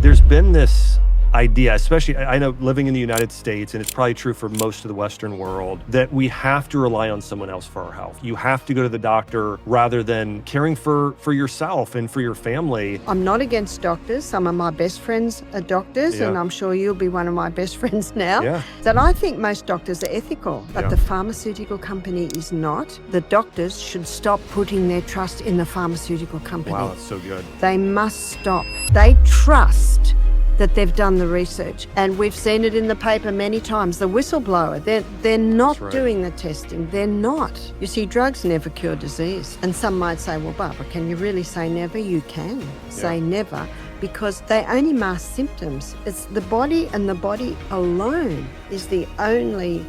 There's been this idea, especially I know living in the United States, and it's probably true for most of the Western world, that we have to rely on someone else for our health. You have to go to the doctor rather than caring for yourself and for your family. I'm not against doctors. Some of my best friends are doctors, and I'm sure you'll be one of my best friends now. Yeah. That I think most doctors are ethical, but the pharmaceutical company is not. The doctors should stop putting their trust in the pharmaceutical company. Wow, that's so good. They must stop. They trust that they've done the research. And we've seen it in the paper many times. The whistleblower, they're not doing the testing. They're not. You see, drugs never cure disease. And some might say, well, Barbara, can you really say never? You can say never, because they only mask symptoms. It's the body, and the body alone is the only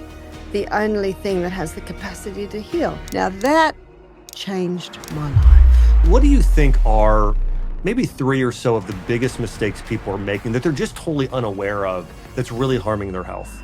thing that has the capacity to heal. Now that changed my life. What do you think are maybe 3 or so of the biggest mistakes people are making that they're just totally unaware of that's really harming their health?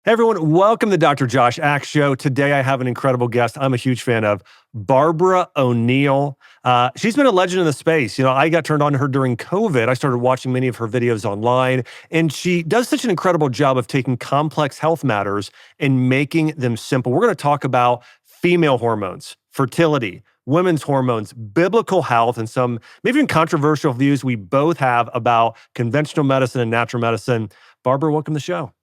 Hey everyone, welcome to the Dr. Josh Axe Show. Today I have an incredible guest I'm a huge fan of, Barbara O'Neill. She's been a legend in the space. You know, I got turned on to her during COVID. I started watching many of her videos online, and she does such an incredible job of taking complex health matters and making them simple. We're going to talk about female hormones, fertility, women's hormones, biblical health, and some maybe even controversial views we both have about conventional medicine and natural medicine. Barbara, welcome to the show.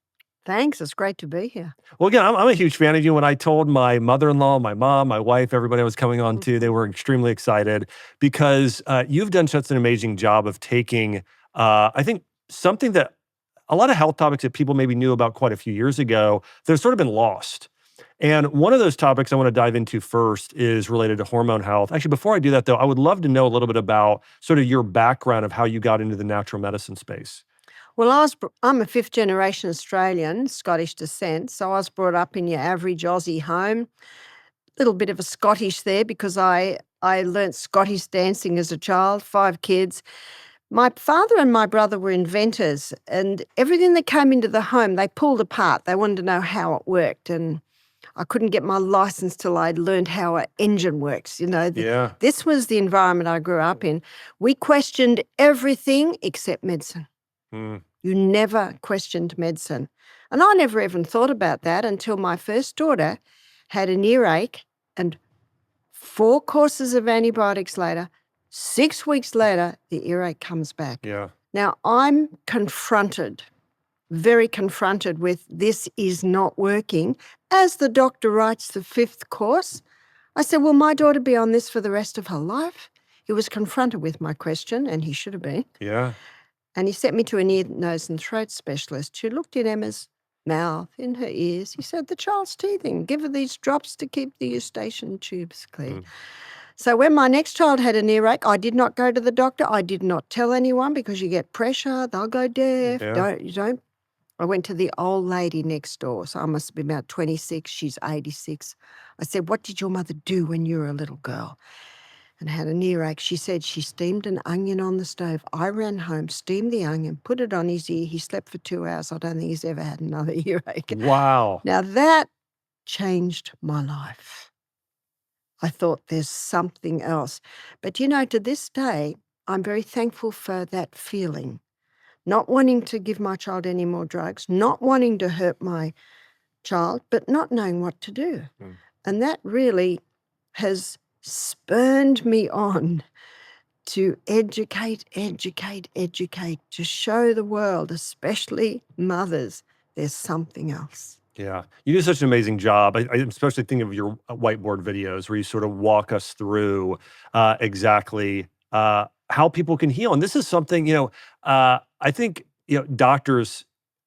Thanks. It's great to be here. Well, again, I'm a huge fan of you. When I told my mother-in-law, my mom, my wife, everybody I was coming on to, they were extremely excited because you've done such an amazing job of taking, I think, something that a lot of health topics that people maybe knew about quite a few years ago, they've sort of been lost. And one of those topics I want to dive into first is related to hormone health. Actually, before I do that, though, I would love to know a little bit about sort of your background of how you got into the natural medicine space. Well, I'm a fifth-generation Australian, Scottish descent, so I was brought up in your average Aussie home. Little bit of a Scottish there because I learnt Scottish dancing as a child, 5 kids. My father and my brother were inventors, and everything that came into the home, they pulled apart. They wanted to know how it worked, and I couldn't get my license till I'd learned how an engine works. You know, this was the environment I grew up in. We questioned everything except medicine. You never questioned medicine. And I never even thought about that until my first daughter had an earache, and 4 courses of antibiotics later, 6 weeks later, the earache comes back. Yeah. Now, I'm very confronted with this is not working. As the doctor writes the 5th course, I said, will my daughter be on this for the rest of her life? He was confronted with my question, and he should have been. Yeah. And he sent me to an ear, nose and throat specialist who looked in Emma's mouth, in her ears. He said, the child's teething. Give her these drops to keep the eustachian tubes clean. So when my next child had an earache, I did not go to the doctor. I did not tell anyone because you get pressure. They'll go deaf. Don't. I went to the old lady next door. So I must be about 26. She's 86. I said, what did your mother do when you were a little girl and had an earache? She said she steamed an onion on the stove. I ran home, steamed the onion, put it on his ear. He slept for 2 hours. I don't think he's ever had another earache. Wow. Now that changed my life. I thought there's something else. But, you know, to this day, I'm very thankful for that feeling. Not wanting to give my child any more drugs, not wanting to hurt my child, but not knowing what to do. And that really has spurned me on to educate, to show the world, especially mothers, there's something else. Yeah. You do such an amazing job. I especially think of your whiteboard videos where you sort of walk us through exactly how people can heal. And this is something, I think, doctors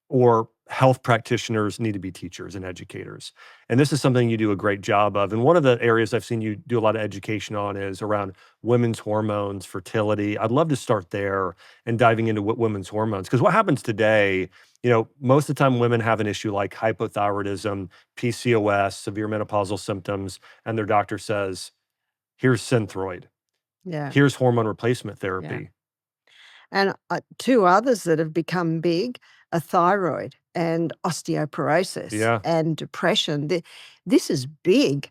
or health practitioners need to be teachers and educators. And this is something you do a great job of. And one of the areas I've seen you do a lot of education on is around women's hormones, fertility. I'd love to start there and diving into what women's hormones, because what happens today, most of the time women have an issue like hypothyroidism, PCOS, severe menopausal symptoms, and their doctor says, here's Synthroid, Yeah. here's hormone replacement Yeah. therapy. And two others that have become big are thyroid and osteoporosis Yeah. and depression. This is big.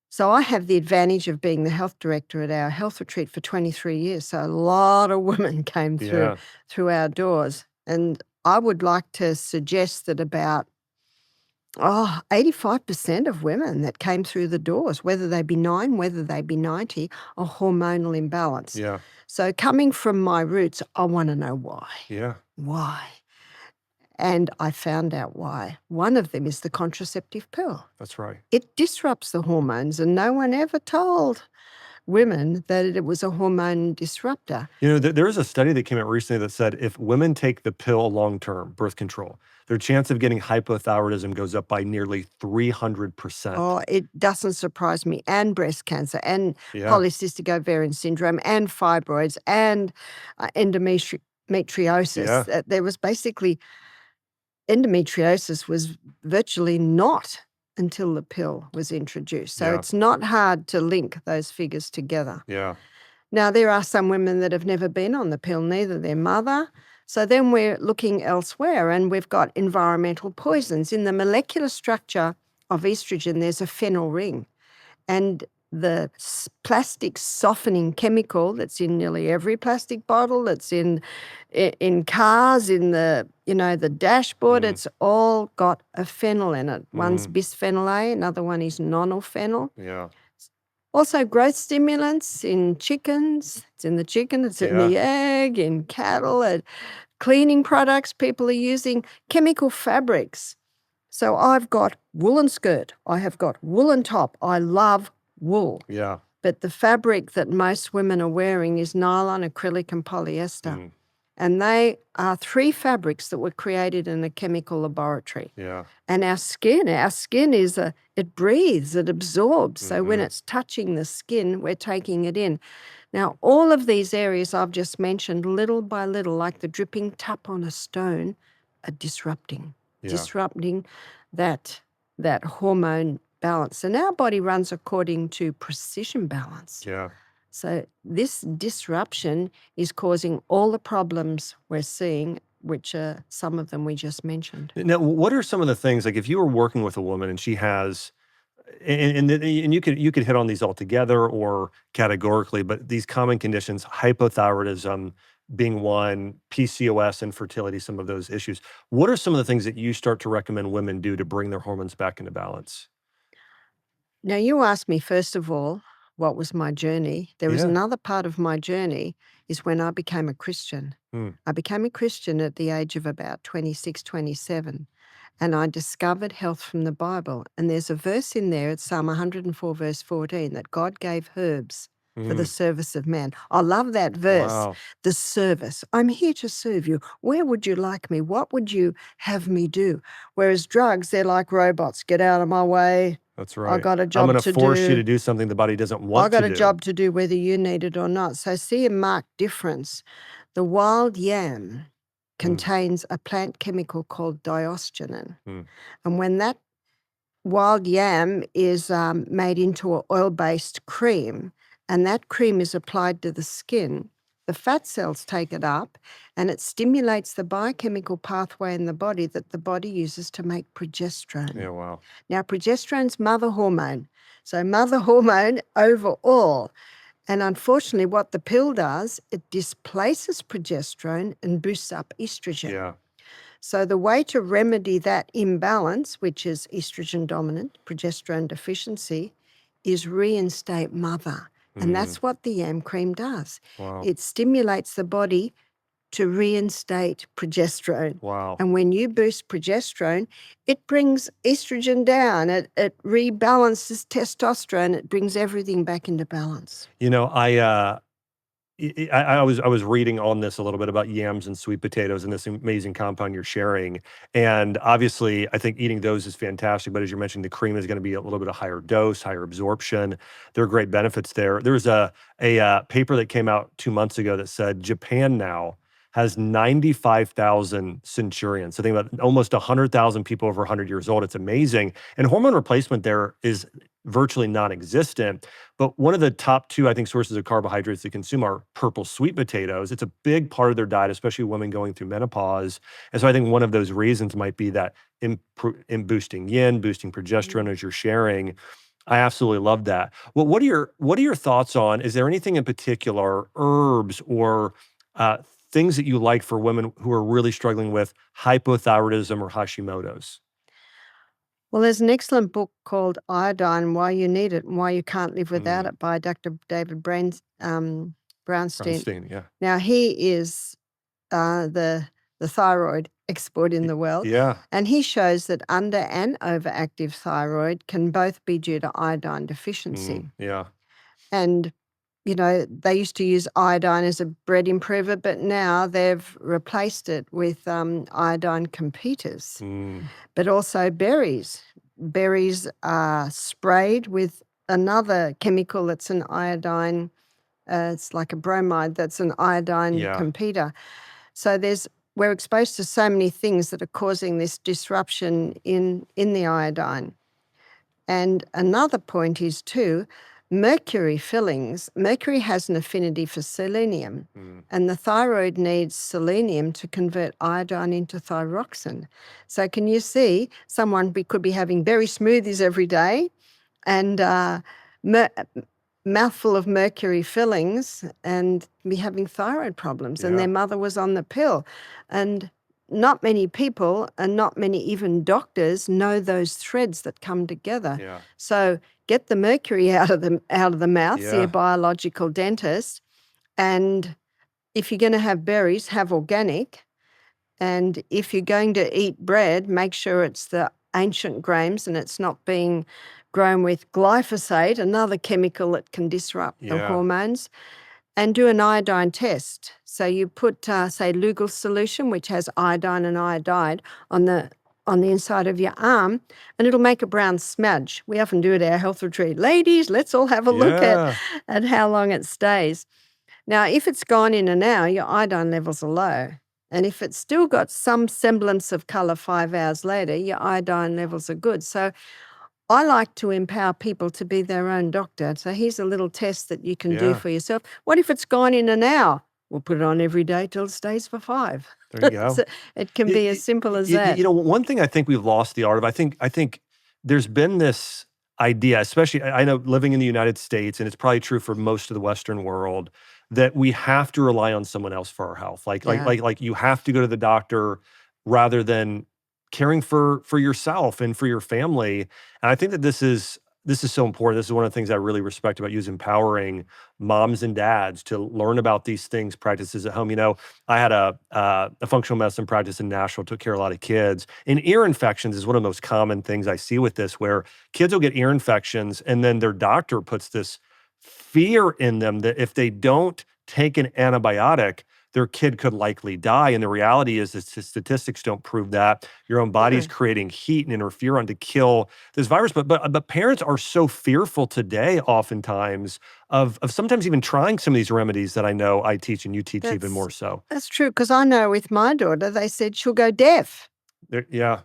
So I have the advantage of being the health director at our health retreat for 23 years. So a lot of women came Yeah. through our doors. And I would like to suggest that about 85% of women that came through the doors, whether they be 9, whether they be 90, are hormonal imbalance. Yeah. So coming from my roots, I want to know why. Yeah. Why? And I found out why. One of them is the contraceptive pill. That's right. It disrupts the hormones, and no one ever told women that it was a hormone disruptor. There was a study that came out recently that said if women take the pill long-term, birth control, their chance of getting hypothyroidism goes up by nearly 300%. Oh, it doesn't surprise me. And breast cancer, and Yeah. polycystic ovarian syndrome, and fibroids, and endometriosis. Yeah. There was basically endometriosis was virtually not until the pill was introduced. So Yeah. it's not hard to link those figures together. Yeah. Now, there are some women that have never been on the pill, neither their mother. So then we're looking elsewhere, and we've got environmental poisons. In the molecular structure of estrogen, there's a phenyl ring. And the plastic softening chemical that's in nearly every plastic bottle, that's in cars, in the dashboard, it's all got a phenol in it. One's bisphenol A, another one is nonylphenol. Yeah. Also, growth stimulants in chickens. It's in the chicken, it's in the egg, in cattle, and cleaning products. People are using chemical fabrics. So I've got woolen skirt. I have got woolen top. I love wool. Yeah. But the fabric that most women are wearing is nylon, acrylic, and polyester. And they are 3 fabrics that were created in a chemical laboratory. Yeah. And our skin is it breathes, it absorbs. So when it's touching the skin, we're taking it in. Now, all of these areas I've just mentioned, little by little, like the dripping tap on a stone, are disrupting that hormone balance. And our body runs according to precision balance. Yeah. So this disruption is causing all the problems we're seeing, which are some of them we just mentioned. Now, what are some of the things, like if you were working with a woman and she has, and you could hit on these all together or categorically, but these common conditions, hypothyroidism being one, PCOS, infertility, some of those issues. What are some of the things that you start to recommend women do to bring their hormones back into balance? Now, you asked me, first of all, what was my journey? There was another part of my journey is when I became a Christian. I became a Christian at the age of about 26, 27, and I discovered health from the Bible. And there's a verse in there, it's Psalm 104, verse 14, that God gave herbs for the service of man. I love that verse. Wow. The service. I'm here to serve you. Where would you like me? What would you have me do? Whereas drugs, they're like robots. Get out of my way. That's right. I got a job I'm going to to force you do. to do something the body doesn't want I got to a do. job to do whether you need it or not. So see a marked difference. The wild yam contains a plant chemical called diosgenin. And when that wild yam is made into an oil-based cream, and that cream is applied to the skin, the fat cells take it up, and it stimulates the biochemical pathway in the body that the body uses to make progesterone. Yeah, wow. Now, progesterone's mother hormone. So mother hormone overall. And unfortunately, what the pill does, it displaces progesterone and boosts up estrogen. Yeah. So the way to remedy that imbalance, which is estrogen dominant, progesterone deficiency, is reinstate mother. And that's what the yam cream does. Wow. It stimulates the body to reinstate progesterone. Wow. And when you boost progesterone, it brings estrogen down. It rebalances testosterone. It brings everything back into balance. I was reading on this a little bit about yams and sweet potatoes and this amazing compound you're sharing. And obviously, I think eating those is fantastic. But as you mentioned, the cream is going to be a little bit of higher dose, higher absorption. There are great benefits there. There was a paper that came out 2 months ago that said Japan now has 95,000 centurions. So think about almost 100,000 people over 100 years old. It's amazing. And hormone replacement there is virtually non-existent. But one of the top two, I think, sources of carbohydrates they consume are purple sweet potatoes. It's a big part of their diet, especially women going through menopause. And so I think one of those reasons might be that in boosting yin, boosting progesterone, as you're sharing. I absolutely love that. Well, what are your thoughts on? Is there anything in particular, herbs or things that you like for women who are really struggling with hypothyroidism or Hashimoto's? Well, there's an excellent book called Iodine: Why You Need It and Why You Can't Live Without Mm, It by Dr. David Brownstein. Bronstein, yeah. Now, he is the thyroid expert in Y- the world, Yeah. and he shows that under and overactive thyroid can both be due to iodine deficiency. Yeah. And they used to use iodine as a bread improver, but now they've replaced it with iodine competers, Mm, but also berries. Berries are sprayed with another chemical that's an iodine, it's like a bromide that's an iodine yeah. competer. So we're exposed to so many things that are causing this disruption in the iodine. And another point is too, mercury fillings. Mercury has an affinity for selenium, Mm, and the thyroid needs selenium to convert iodine into thyroxine. So can you see could be having berry smoothies every day and mer- mouthful of mercury fillings and be having thyroid problems, and yeah. their mother was on the pill. And not many people and not many even doctors know those threads that come together. Yeah. So get the mercury out of the mouth, see a Yeah. biological dentist, and if you're going to have berries, have organic. And if you're going to eat bread, make sure it's the ancient grains and it's not being grown with glyphosate, another chemical that can disrupt the Yeah. hormones. And do an iodine test. So you put, say, Lugol solution, which has iodine and iodide, on the inside of your arm, and it'll make a brown smudge. We often do it at our health retreat. Ladies, let's all have a look Yeah. at how long it stays. Now, if it's gone in an hour, your iodine levels are low. And if it's still got some semblance of colour 5 hours later, your iodine levels are good. So I like to empower people to be their own doctor. So here's a little test that you can do Yeah. for yourself. What if it's gone in an hour? We'll put it on every day till it stays for 5. There you go. So it can be as simple as You that. one thing I think we've lost the art of, I think there's been this idea, especially I know living in the United States, and it's probably true for most of the Western world, that we have to rely on someone else for our health. Yeah. Like you have to go to the doctor rather than caring for yourself and for your family. And I think that this is so important. This is one of the things I really respect about you is empowering moms and dads to learn about these things, practices at home. I had a functional medicine practice in Nashville, took care of a lot of kids. And ear infections is one of the most common things I see with this, where kids will get ear infections and then their doctor puts this fear in them that if they don't take an antibiotic, their kid could likely die. And the reality is that the statistics don't prove that. Your own body's No. creating heat and interferon to kill this virus. But parents are so fearful today, oftentimes, of sometimes even trying some of these remedies that I know I teach and you teach even That's more so. that's true, because I know with my daughter, they said she'll go deaf. Yeah.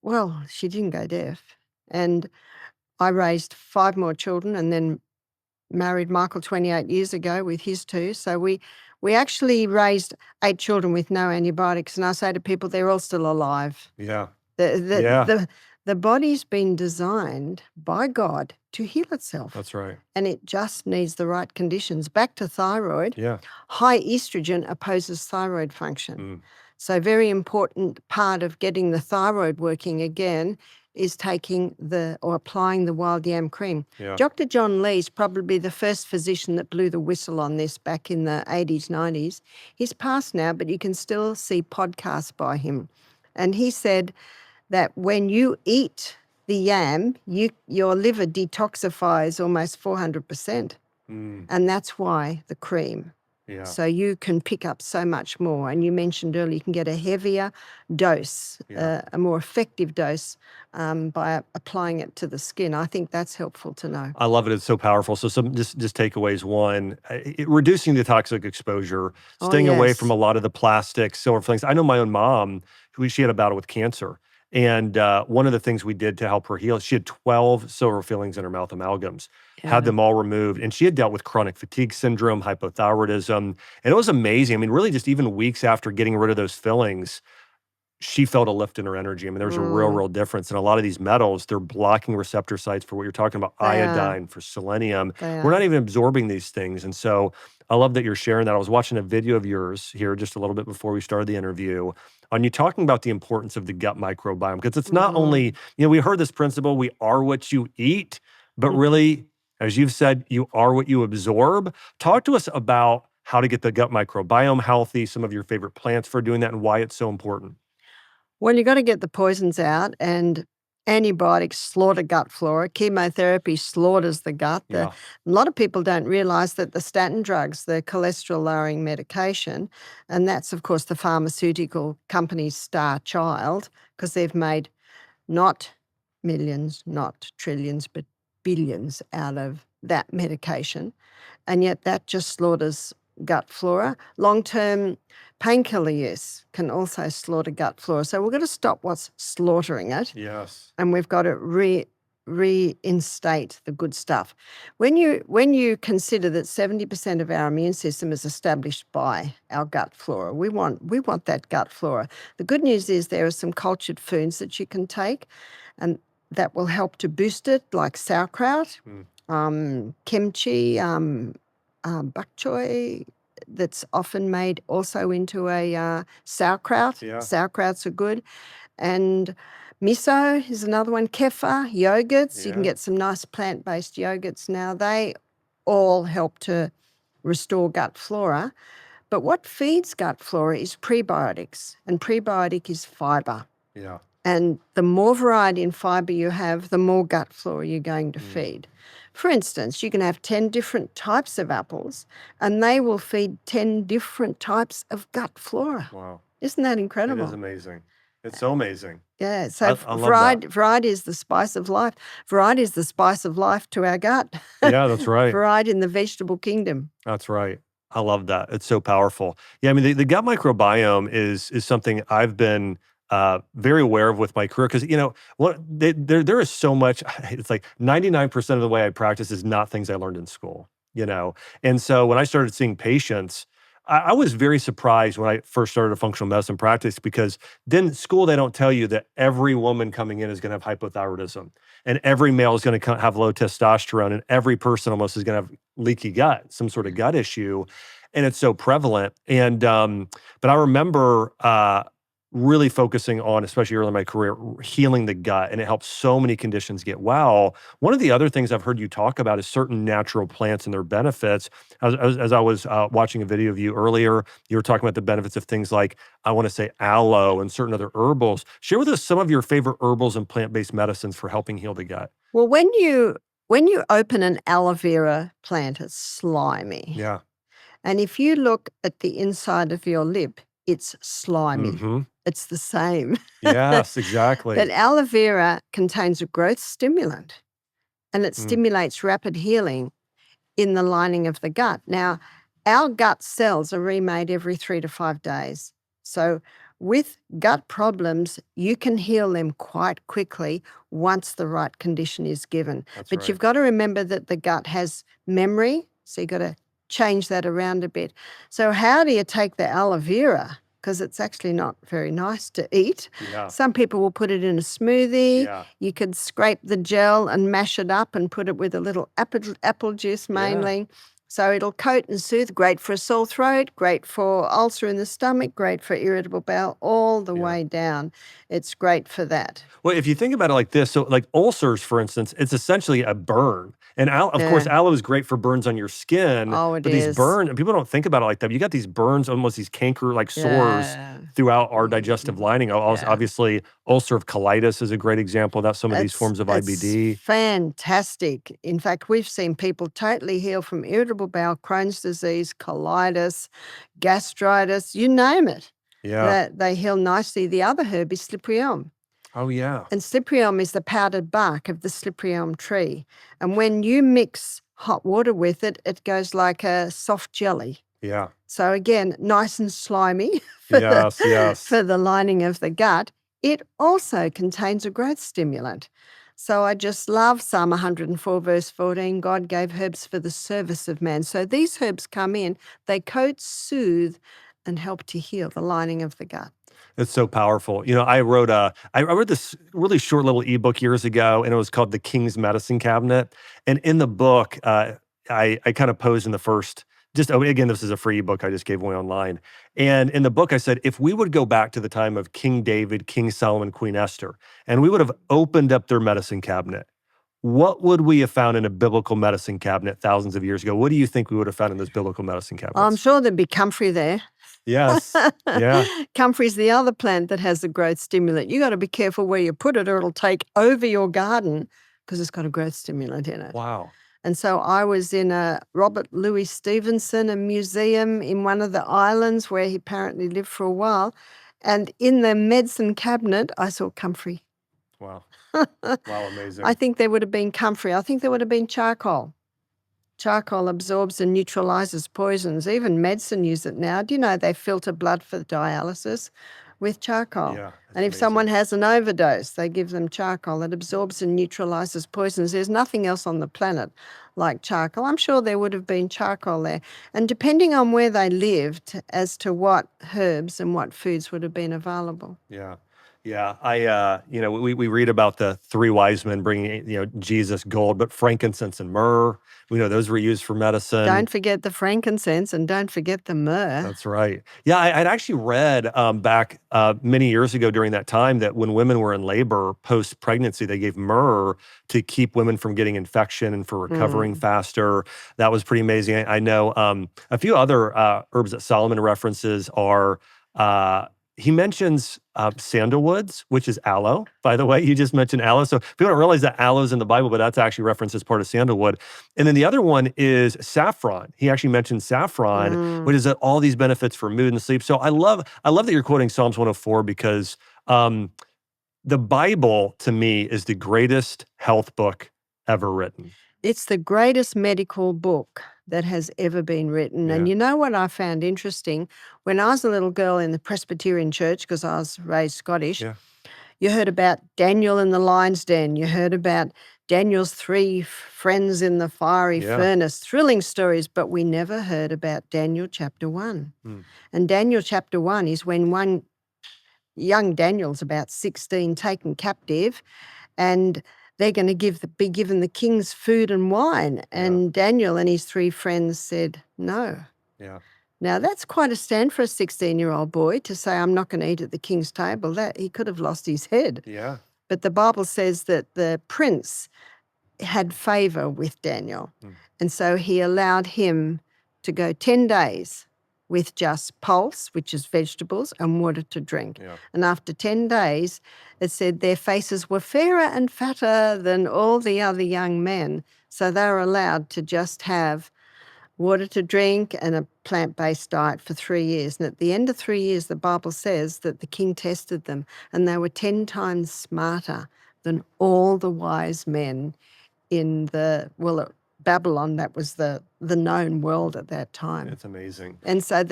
Well, she didn't go deaf. And I raised 5 more children and then married Michael 28 years ago with his 2. So we actually raised 8 children with no antibiotics, and I say to people, they're all still alive. Yeah. The the Yeah. the the body's been designed by God to heal itself, That's right. and it just needs the right conditions. Back to thyroid, Yeah. high estrogen opposes thyroid function. Mm. So very important part of getting the thyroid working again is taking or applying the wild yam cream. Yeah. Dr. John Lee's probably the first physician that blew the whistle on this back in the 80s, 90s. He's passed now, but you can still see podcasts by him. And he said that when you eat the yam, your liver detoxifies almost 400%. Mm, And that's why the cream. yeah. So you can pick up so much more. And you mentioned earlier you can get a heavier dose, Yeah. a more effective dose by applying it to the skin. I think that's helpful to know. I love it. It's so powerful. So some just takeaways. One, reducing the toxic exposure, Oh, staying away from yes. a lot of the plastic, silver things. I know my own mom, who she had a battle with cancer. And one of the things we did to help her heal, she had 12 silver fillings in her mouth, amalgams, had Yeah. them all removed. And she had dealt with chronic fatigue syndrome, hypothyroidism. And it was amazing. I mean, really just even weeks after getting rid of those fillings, she felt a lift in her energy. I mean, there's a real, Mm, real difference. And a lot of these metals, they're blocking receptor sites for what you're talking about, they are. iodine, for selenium. They We're not are. even absorbing these things. And so I love that you're sharing that. I was watching a video of yours here just a little bit before we started the interview on you talking about the importance of the gut microbiome. Because it's not Mm, only, we heard this principle, we are what you eat, but mm. really, as you've said, you are what you absorb. Talk to us about how to get the gut microbiome healthy, some of your favorite plants for doing that, and why it's so important. Well, you got to get the poisons out, and antibiotics slaughter gut flora. Chemotherapy slaughters the gut. A Yeah. lot of people don't realize that the statin drugs, the cholesterol lowering medication, and that's, of course, the pharmaceutical company's star child because they've made not millions, not trillions, but billions out of that medication. And yet that just slaughters gut flora. Long-term painkiller use can also slaughter gut flora. So we've got to stop what's slaughtering it, Yes. and we've got to reinstate the good stuff. When you consider that 70% of our immune system is established by our gut flora, we want that gut flora. The good news is there are some cultured foods that you can take, and that will help to boost it, like sauerkraut, kimchi, bok choy, that's often made also into a sauerkraut. Yeah. Sauerkrauts are good. And miso is another one. Kefir, yogurts. You can Yeah. get some nice plant-based yogurts now. They all help to restore gut flora. But what feeds gut flora is prebiotics, and prebiotic is fiber. Yeah. And the more variety in fiber you have, the more gut flora you're going to feed. For instance, you can have 10 different types of apples, and they will feed 10 different types of gut flora. Wow. Isn't that It is incredible? amazing. It's so amazing. Yeah, I so love that. variety is the spice of life. Variety is the spice of life to our gut. Yeah, that's right. Variety in the vegetable kingdom. That's right. I love that. It's so powerful. Yeah, I mean, the gut microbiome is something I've been very aware of with my career because there is so much. It's like 99% of the way I practice is not things I learned in school. And so when I started seeing patients, I was very surprised when I first started a functional medicine practice because then school they don't tell you that every woman coming in is going to have hypothyroidism and every male is going to have low testosterone and every person almost is going to have leaky gut, some sort of gut issue, and it's so prevalent. And but I remember really focusing on, especially early in my career, healing the gut, and it helps so many conditions get well. One of the other things I've heard you talk about is certain natural plants and their benefits. As I was watching a video of you earlier, you were talking about the benefits of things like, I want to say, aloe and certain other herbals. Share with us some of your favorite herbals and plant-based medicines for helping heal the gut. Well, when you open an aloe vera plant, it's slimy. Yeah. And if you look at the inside of your lip, it's slimy. Mm-hmm. It's the same. Yes, exactly. But aloe vera contains a growth stimulant, and it stimulates rapid healing in the lining of the gut. Now, our gut cells are remade every 3 to 5 days. So with gut problems, you can heal them quite quickly once the right condition is given. That's But right. you've got to remember that the gut has memory, so you've got to change that around a bit. So how do you take the aloe vera? Because it's actually not very nice to eat. Yeah. Some people will put it in a smoothie. Yeah. You could scrape the gel and mash it up and put it with a little apple juice mainly. So it'll coat and soothe, great for a sore throat, great for ulcer in the stomach, great for irritable bowel, all the way down. It's great for that. Well, if you think about it like this, so like ulcers, for instance, it's essentially a burn. And of course, aloe is great for burns on your skin. Oh, it but these is. burns, and people don't think about it like that. But you got these burns, almost these canker like sores throughout our digestive lining. Yeah. Obviously, Ulcerative colitis is a great example. That's some of these It's forms of it's IBD. fantastic. In fact, we've seen people totally heal from irritable bowel, Crohn's disease, colitis, gastritis, you name it. Yeah. That they heal nicely. The other herb is slippery elm. Oh, yeah. And slippery elm is the powdered bark of the slippery elm tree. And when you mix hot water with it, it goes like a soft jelly. Yeah. So again, nice and slimy for Yes, for yes. the lining of the gut. It also contains a growth stimulant. So I just love Psalm 104, verse 14. God gave herbs for the service of man. So these herbs come in, they coat, soothe, and help to heal the lining of the gut. It's so powerful. I read this really short little ebook years ago, and it was called The King's Medicine Cabinet. And in the book, I kind of posed in the first, again, this is a free ebook I just gave away online. And in the book, I said, if we would go back to the time of King David, King Solomon, Queen Esther, and we would have opened up their medicine cabinet, what would we have found in a biblical medicine cabinet thousands of years ago? What do you think we would have found in those biblical medicine I'm cabinets? sure there'd be comfrey there. Yes. Yeah. Comfrey's the other plant that has the growth stimulant. You got to be careful where you put it or it'll take over your garden because it's got a growth stimulant in it. Wow. And so I was in a Robert Louis Stevenson, a museum in one of the islands where he apparently lived for a while. And in the medicine cabinet, I saw comfrey. Wow. Wow, amazing. I think there would have been comfrey. I think there would have been charcoal. Charcoal absorbs and neutralizes poisons. Even medicine use it now. Do you know they filter blood for dialysis with charcoal? Yeah, And if someone has an overdose, they give them charcoal. It absorbs and neutralizes poisons. There's nothing else on the planet like charcoal. I'm sure there would have been charcoal there. And depending on where they lived as to what herbs and what foods would have been available. Yeah. Yeah. We read about the three wise men bringing, Jesus gold, but frankincense and myrrh. We know those were used for medicine. Don't forget the frankincense and don't forget the myrrh. That's right. Yeah, I'd actually read back many years ago during that time that when women were in labor post-pregnancy, they gave myrrh to keep women from getting infection and for recovering faster. That was pretty amazing. I know a few other herbs that Solomon references are he mentions sandalwoods, which is aloe, by the way. You just mentioned aloe. So people don't realize that aloe is in the Bible, but that's actually referenced as part of sandalwood. And then the other one is saffron. He actually mentioned saffron, which is all these benefits for mood and sleep. So I love that you're quoting Psalms 104 because the Bible, to me, is the greatest health book ever written. It's the greatest medical book that has ever been written. And Yeah. you know what I found interesting? When I was a little girl in the Presbyterian church, because I was raised Scottish, Yeah. you heard about Daniel in the lion's den. You heard about Daniel's three friends in the fiery Yeah. furnace. Thrilling stories, but we never heard about Daniel chapter 1. And Daniel chapter 1 is when one young Daniel's about 16 taken captive, and they're going to be given the king's food and wine. And Daniel and his three friends said, no. Yeah. Now, that's quite a stand for a 16-year-old boy to say, I'm not going to eat at the king's table. That he could have lost his head. Yeah. But the Bible says that the prince had favor with Daniel. And so he allowed him to go 10 days with just pulse, which is vegetables, and water to drink. Yeah. And after 10 days, it said their faces were fairer and fatter than all the other young men. So they were allowed to just have water to drink and a plant-based diet for 3 years. And at the end of 3 years, the Bible says that the king tested them, and they were 10 times smarter than all the wise men in Babylon. That was the known world at that time. It's amazing. And so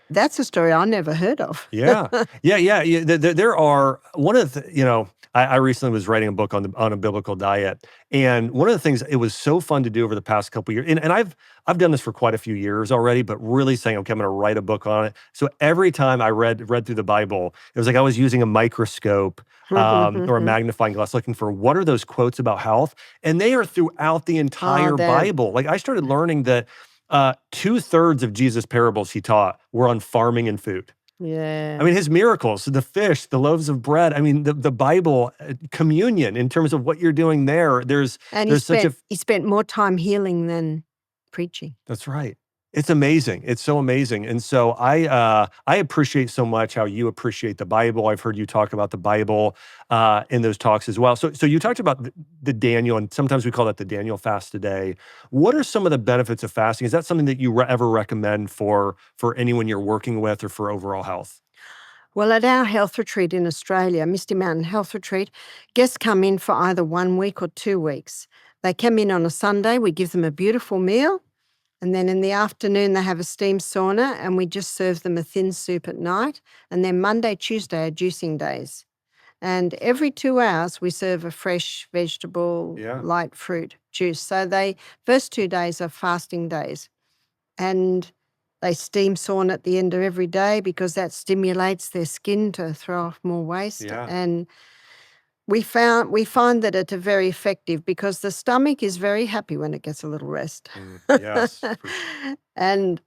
that's a story I never heard of. Yeah. There are one of the, I recently was writing a book on a biblical diet, and one of the things it was so fun to do over the past couple of years, and I've done this for quite a few years already, but really saying, okay, I'm going to write a book on it. So every time I read through the Bible, it was like I was using a microscope or a magnifying glass, looking for what are those quotes about health, and they are throughout the entire Bible. Like I started learning that 2/3 of Jesus' parables he taught were on farming and food. Yeah. I mean, his miracles, the fish, the loaves of bread. I mean, the Bible, communion, in terms of what you're doing there. And he spent more time healing than preaching. That's right. It's amazing. It's so amazing. And so I appreciate so much how you appreciate the Bible. I've heard you talk about the Bible in those talks as well. So you talked about the Daniel, and sometimes we call that the Daniel fast today. What are some of the benefits of fasting? Is that something that you ever recommend for anyone you're working with or for overall health? Well, at our health retreat in Australia, Misty Mountain Health Retreat, guests come in for either 1 week or 2 weeks. They come in on a Sunday, we give them a beautiful meal, and then in the afternoon they have a steam sauna, and we just serve them a thin soup at night. And then Monday, Tuesday are juicing days. And every 2 hours we serve a fresh vegetable, Yeah. light fruit juice. So they first 2 days are fasting days. And they steam sauna at the end of every day because that stimulates their skin to throw off more waste. Yeah. And we find that it's very effective because the stomach is very happy when it gets a little rest. Yes. And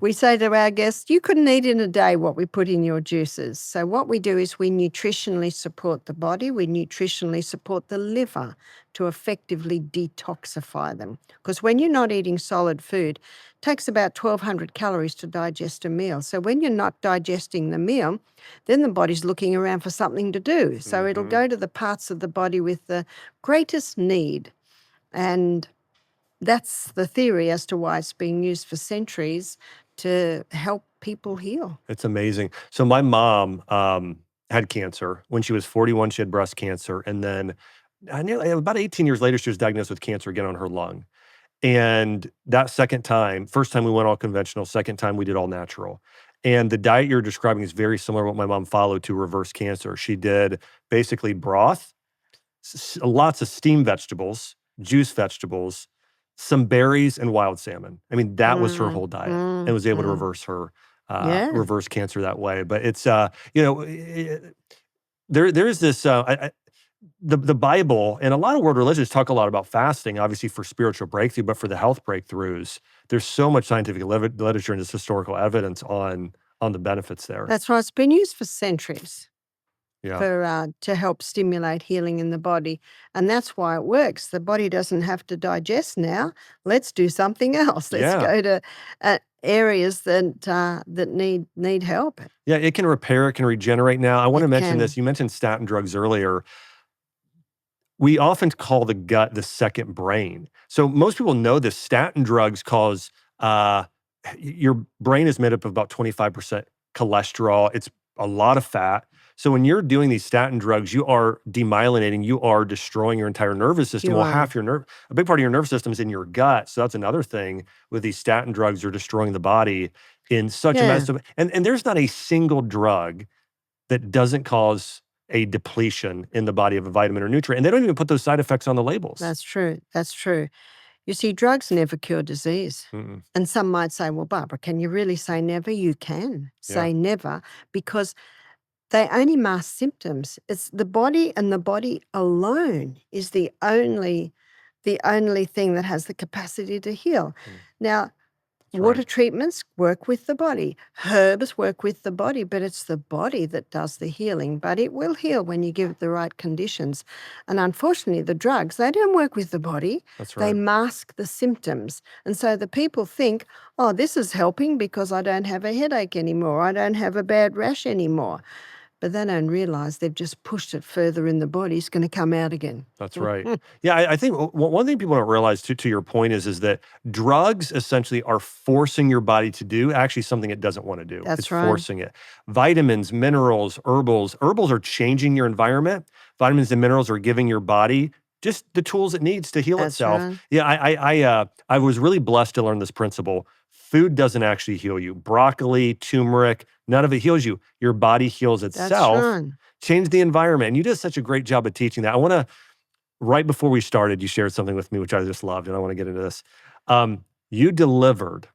we say to our guests, you couldn't eat in a day what we put in your juices. So what we do is we nutritionally support the body, we nutritionally support the liver to effectively detoxify them. Because when you're not eating solid food, it takes about 1,200 calories to digest a meal. So when you're not digesting the meal, then the body's looking around for something to do. So it'll go to the parts of the body with the greatest need. And that's the theory as to why it's been used for centuries to help people heal. It's amazing. So my mom had cancer. When she was 41, she had breast cancer. And then about 18 years later, she was diagnosed with cancer again on her lung. And that second time, first time we went all conventional, second time we did all natural. And the diet you're describing is very similar to what my mom followed to reverse cancer. She did basically broth, lots of steamed vegetables, juice vegetables, some berries, and wild salmon. I mean, that was her whole diet, and was able to reverse her Yeah. reverse cancer that way. But it's there's this the Bible and a lot of world religions talk a lot about fasting, obviously for spiritual breakthrough, but for the health breakthroughs, there's so much scientific literature and just historical evidence on the benefits there. That's right. It's been used for centuries Yeah. to help stimulate healing in the body. And that's why it works. The body doesn't have to digest now. Let's do something else. Let's Yeah. go to areas that need help. Yeah, it can repair, it can regenerate. Now, I want to It mention can. this. You mentioned statin drugs earlier. We often call the gut the second brain. So most people know this. Statin drugs cause your brain is made up of about 25% cholesterol. It's a lot of fat. So when you're doing these statin drugs, you are demyelinating, you are destroying your entire nervous system. You Well, are. a big part of your nervous system is in your gut. So that's another thing with these statin drugs, you're destroying the body in such a Yeah. massive, and there's not a single drug that doesn't cause a depletion in the body of a vitamin or nutrient. And they don't even put those side effects on the labels. That's true. That's true. You see, drugs never cure disease. Mm-mm. And some might say, well, Barbara, can you really say never? You can say never because they only mask symptoms. It's the body, and the body alone is the only thing that has the capacity to heal. Now, That's water right. treatments work with the body. Herbs work with the body, but it's the body that does the healing. But it will heal when you give it the right conditions. And unfortunately, the drugs, they don't work with the body. That's They right. mask the symptoms. And so the people think, oh, this is helping because I don't have a headache anymore. I don't have a bad rash anymore. But they don't realize they've just pushed it further in the body. It's going to come out again. That's right. Yeah, I think one thing people don't realize, to your point, is that drugs essentially are forcing your body to do actually something it doesn't want to do. That's It's right. forcing it. Vitamins, minerals, herbals. Herbals are changing your environment. Vitamins and minerals are giving your body just the tools it needs to heal That's itself. right. Yeah, I was really blessed to learn this principle. Food doesn't actually heal you. Broccoli, turmeric, none of it heals you. Your body heals That's itself. right. Change the environment. And you did such a great job of teaching that. I want to, right before we started, you shared something with me, which I just loved, and I want to get into this. You delivered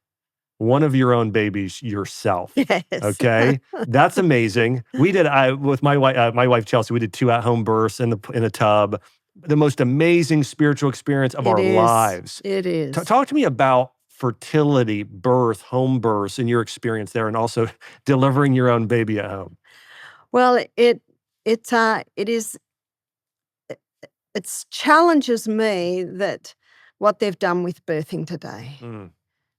one of your own babies yourself. Yes. Okay, that's amazing. We did. With my wife Chelsea, we did 2 at-home births in a tub. The most amazing spiritual experience of It our is. lives. It is. Talk to me about fertility, birth, home births, and your experience there, and also delivering your own baby at home. Well, it challenges me that what they've done with birthing today.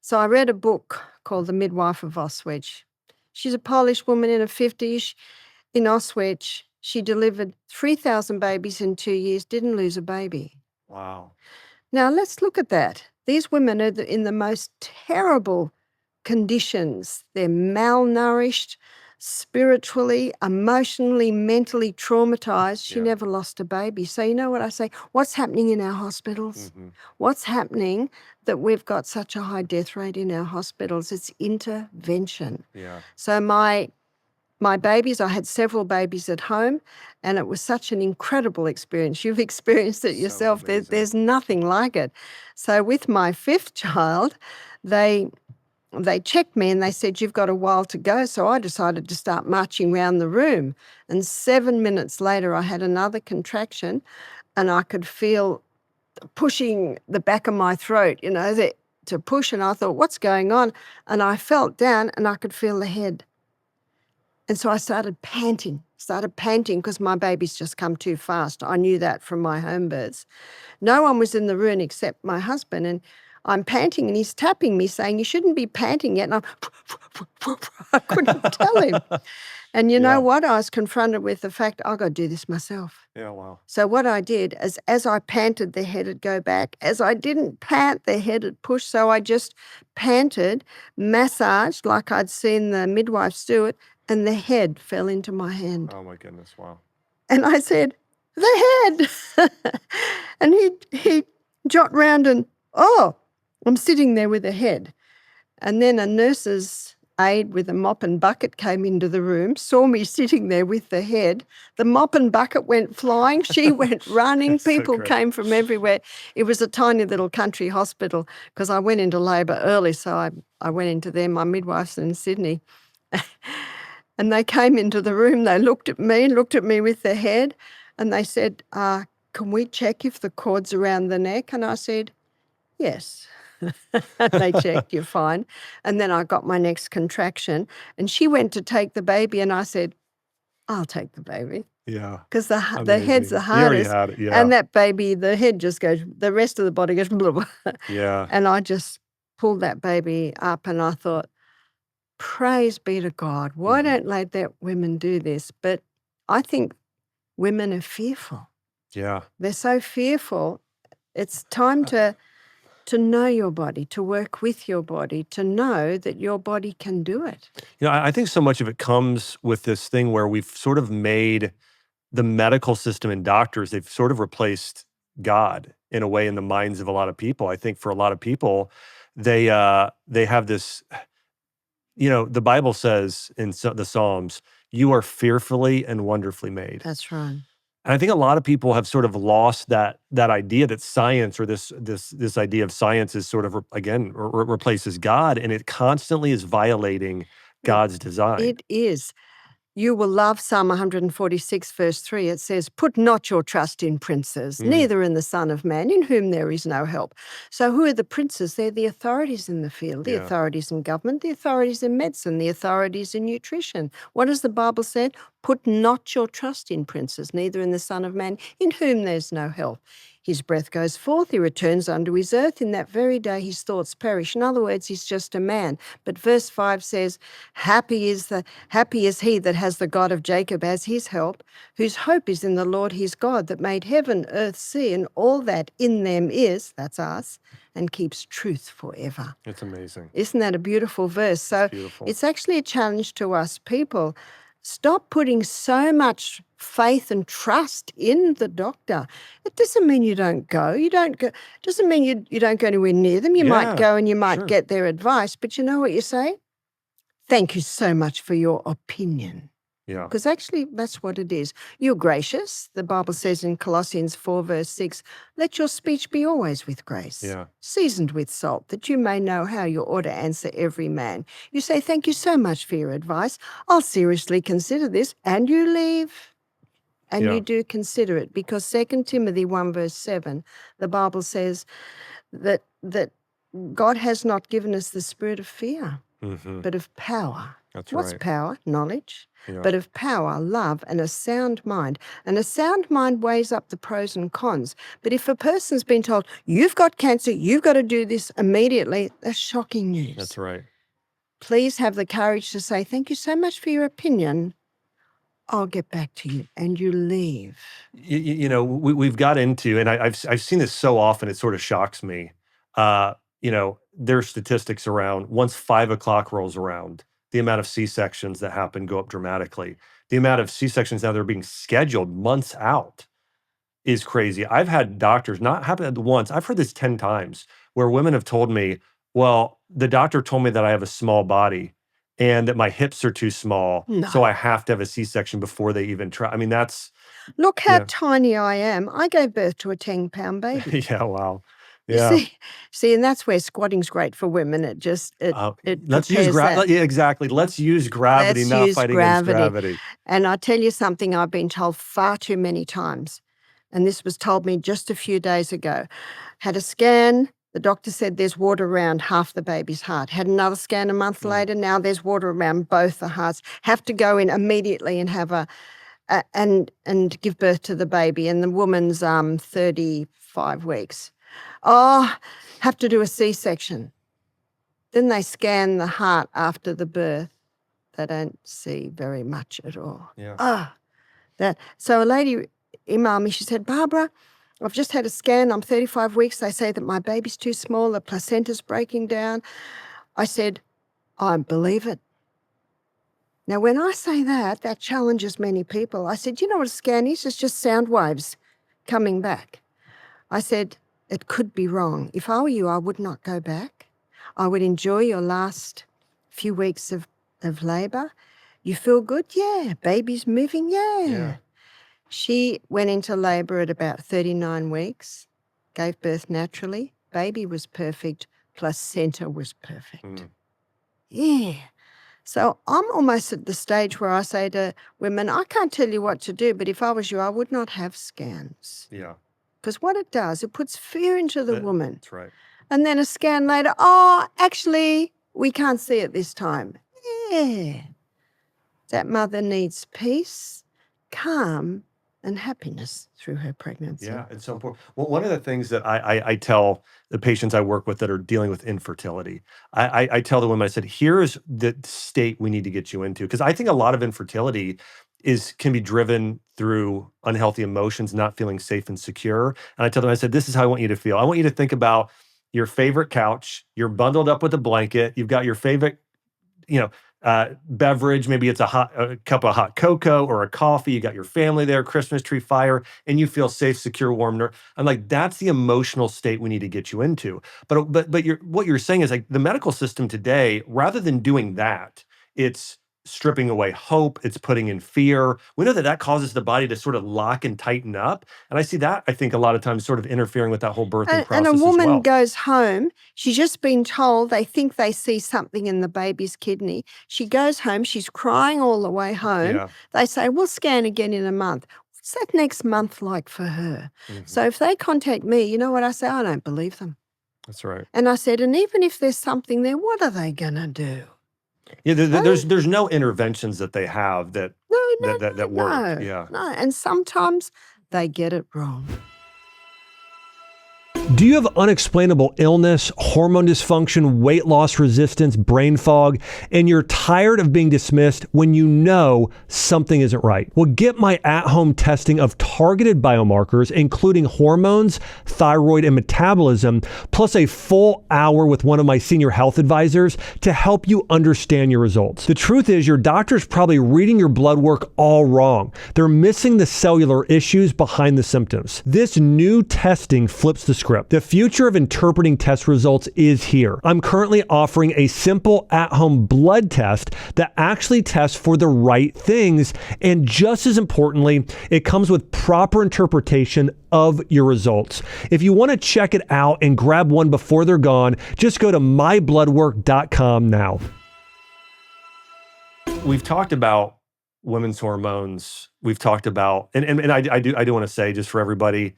So I read a book called The Midwife of Auschwitz. She's a Polish woman in her 50s in Auschwitz. She delivered 3,000 babies in 2 years, didn't lose a baby. Wow. Now, let's look at that. These women are in the most terrible conditions. They're malnourished, spiritually, emotionally, mentally traumatized. She Yeah. never lost a baby. So you know what I say? What's happening in our hospitals? Mhm. What's happening that we've got such a high death rate in our hospitals? It's intervention. Yeah. So my babies, I had several babies at home, and it was such an incredible experience. You've experienced it So yourself. amazing. There's nothing like it. So with my fifth child, they checked me and they said, "You've got a while to go." So I decided to start marching around the room. And 7 minutes later, I had another contraction, and I could feel pushing the back of my throat, to push. And I thought, what's going on? And I felt down and I could feel the head. And so I started panting because my baby's just come too fast. I knew that from my home births. No one was in the room except my husband, and I'm panting and he's tapping me saying, "You shouldn't be panting yet." And I couldn't tell him. And you Yeah. know what? I was confronted with the fact I've got to do this myself. Yeah, wow. So what I did is, as I panted, the head would go back. As I didn't pant, the head would push. So I just panted, massaged like I'd seen the midwives do it, and the head fell into my hand. Oh my goodness, wow. And I said, "The head." And he jogged round and, "Oh," I'm sitting there with the head. And then a nurse's aide with a mop and bucket came into the room, saw me sitting there with the head. The mop and bucket went flying. She went running. That's so People great. came from everywhere. It was a tiny little country hospital because I went into labour early, so I went into there. My midwife's in Sydney. And they came into the room. They looked at me with the head, and they said, "Can we check if the cord's around the neck?" And I said, "Yes." They checked, "You're fine." And then I got my next contraction, and she went to take the baby, and I said, "I'll take the baby." Yeah. Because the Amazing. head's the You already hardest. had it, yeah. And that baby, the head just goes, the rest of the body goes, blah, blah. Yeah. And I just pulled that baby up, and I thought, praise be to God. Why Mhm. don't let that women do this? But I think women are fearful. Yeah. They're so fearful. It's time to know your body, to work with your body, to know that your body can do it. You know, I think so much of it comes with this thing where we've sort of made the medical system and doctors, they've sort of replaced God in a way in the minds of a lot of people. I think for a lot of people, they have this, the Bible says in the Psalms, "You are fearfully and wonderfully made." That's right. And I think a lot of people have sort of lost that idea that science or this idea of science is sort of replaces God, and it constantly is violating God's design. It is. You will love Psalm 146, verse 3. It says, "Put not your trust in princes, neither in the Son of Man, in whom there is no help." So who are the princes? They're the authorities in the field, the Yeah. authorities in government, the authorities in medicine, the authorities in nutrition. What does the Bible say? "Put not your trust in princes, neither in the Son of Man, in whom there's no help. His breath goes forth, he returns unto his earth. In that very day his thoughts perish." In other words, he's just a man. But verse 5 says, happy is he that has the God of Jacob as his help, whose hope is in the Lord his God, that made heaven, earth, sea, and all that in them is," that's us, "and keeps truth forever." It's amazing. Isn't that a beautiful verse? So Beautiful. it's actually a challenge to us people. Stop putting so much faith and trust in the doctor. It doesn't mean you don't go. Doesn't mean you don't go anywhere near them. You might Yeah, go and you might sure. get their advice. But you know what you say? "Thank you so much for your opinion." Yeah. Because actually, that's what it is. You're gracious. The Bible says in Colossians 4, verse 6, "Let your speech be always with grace, Yeah. seasoned with salt, that you may know how you ought to answer every man." You say, "Thank you so much for your advice. I'll seriously consider this." And you leave. And Yeah. you do consider it. Because 2 Timothy 1, verse 7, the Bible says that God has not given us the spirit of fear, Mhm. but of power That's What's right. power? Knowledge. Yeah. But of power, love, and a sound mind. And a sound mind weighs up the pros and cons. But if a person's been told, you've got cancer, you've got to do this immediately, that's shocking news. That's right. Please have the courage to say, thank you so much for your opinion. I'll get back to you. And you leave. We've got into, and I've seen this so often, it sort of shocks me. There's statistics around once 5 o'clock rolls around, the amount of C-sections that happen go up dramatically. The amount of C-sections now that are being scheduled months out is crazy. I've had doctors, not happened once, I've heard this 10 times, where women have told me, well, the doctor told me that I have a small body and that my hips are too small, so No. I have to have a C-section before they even try. I mean, that's, Look how yeah. tiny I am. I gave birth to a 10-pound baby. Yeah, wow. You Yeah. see, and that's where squatting's great for women. It Let's use prepares that. yeah, exactly. Let's use gravity, Let's not use fight against gravity. gravity. And I tell you something I've been told far too many times, and this was told me just a few days ago. Had a scan, the doctor said there's water around half the baby's heart. Had another scan a month later, now there's water around both the hearts. Have to go in immediately and have and give birth to the baby, and the woman's 35 weeks. Oh, have to do a C-section. Then they scan the heart after the birth. They don't see very much at all. Yeah. So a lady emailed me, she said, Barbara, I've just had a scan, I'm 35 weeks, they say that my baby's too small, the placenta's breaking down. I said, I believe it. Now, when I say that, that challenges many people. I said, you know what a scan is? It's just sound waves coming back. I said, it could be wrong. If I were you, I would not go back. I would enjoy your last few weeks of labour. You feel good? Yeah. Baby's moving? Yeah. She went into labour at about 39 weeks, gave birth naturally. Baby was perfect. Placenta was perfect. Yeah. So I'm almost at the stage where I say to women, I can't tell you what to do, but if I was you, I would not have scans. Yeah. Because what it does, it puts fear into the woman. That's right. And then a scan later, oh, actually, we can't see it this time. Yeah. That mother needs peace, calm, and happiness through her pregnancy. Yeah, it's so important. Well, one of the things that I tell the patients I work with that are dealing with infertility, I tell the women, I said, here's the state we need to get you into. Because I think a lot of infertility can be driven through unhealthy emotions, not feeling safe and secure. And I tell them, I said, this is how I want you to feel. I want you to think about your favorite couch. You're bundled up with a blanket. You've got your favorite, beverage. Maybe it's a cup of hot cocoa or a coffee. You got your family there, Christmas tree fire, and you feel safe, secure, warm. I'm like, that's the emotional state we need to get you into. But what you're saying is like the medical system today, rather than doing that, it's stripping away hope. It's putting in fear. We know that causes the body to sort of lock and tighten up. And I see that, I think, a lot of times sort of interfering with that whole birthing process And a woman as well. goes home. She's just been told they think they see something in the baby's kidney. She goes home. She's crying all the way home. Yeah. They say, we'll scan again in a month. What's that next month like for her? So if they contact me, you know what I say? I don't believe them. That's right. And I said, and even if there's something there, what are they going to do? Yeah, there's no interventions that they have that work. No, Yeah. no. And sometimes they get it wrong. Do you have unexplainable illness, hormone dysfunction, weight loss resistance, brain fog, and you're tired of being dismissed when you know something isn't right? Well, get my at-home testing of targeted biomarkers, including hormones, thyroid, and metabolism, plus a full hour with one of my senior health advisors to help you understand your results. The truth is, your doctor's probably reading your blood work all wrong. They're missing the cellular issues behind the symptoms. This new testing flips the script. The future of interpreting test results is here. I'm currently offering a simple at-home blood test that actually tests for the right things. And just as importantly, it comes with proper interpretation of your results. If you want to check it out and grab one before they're gone, just go to mybloodwork.com now. We've talked about women's hormones. We've talked about, and I do want to say, just for everybody,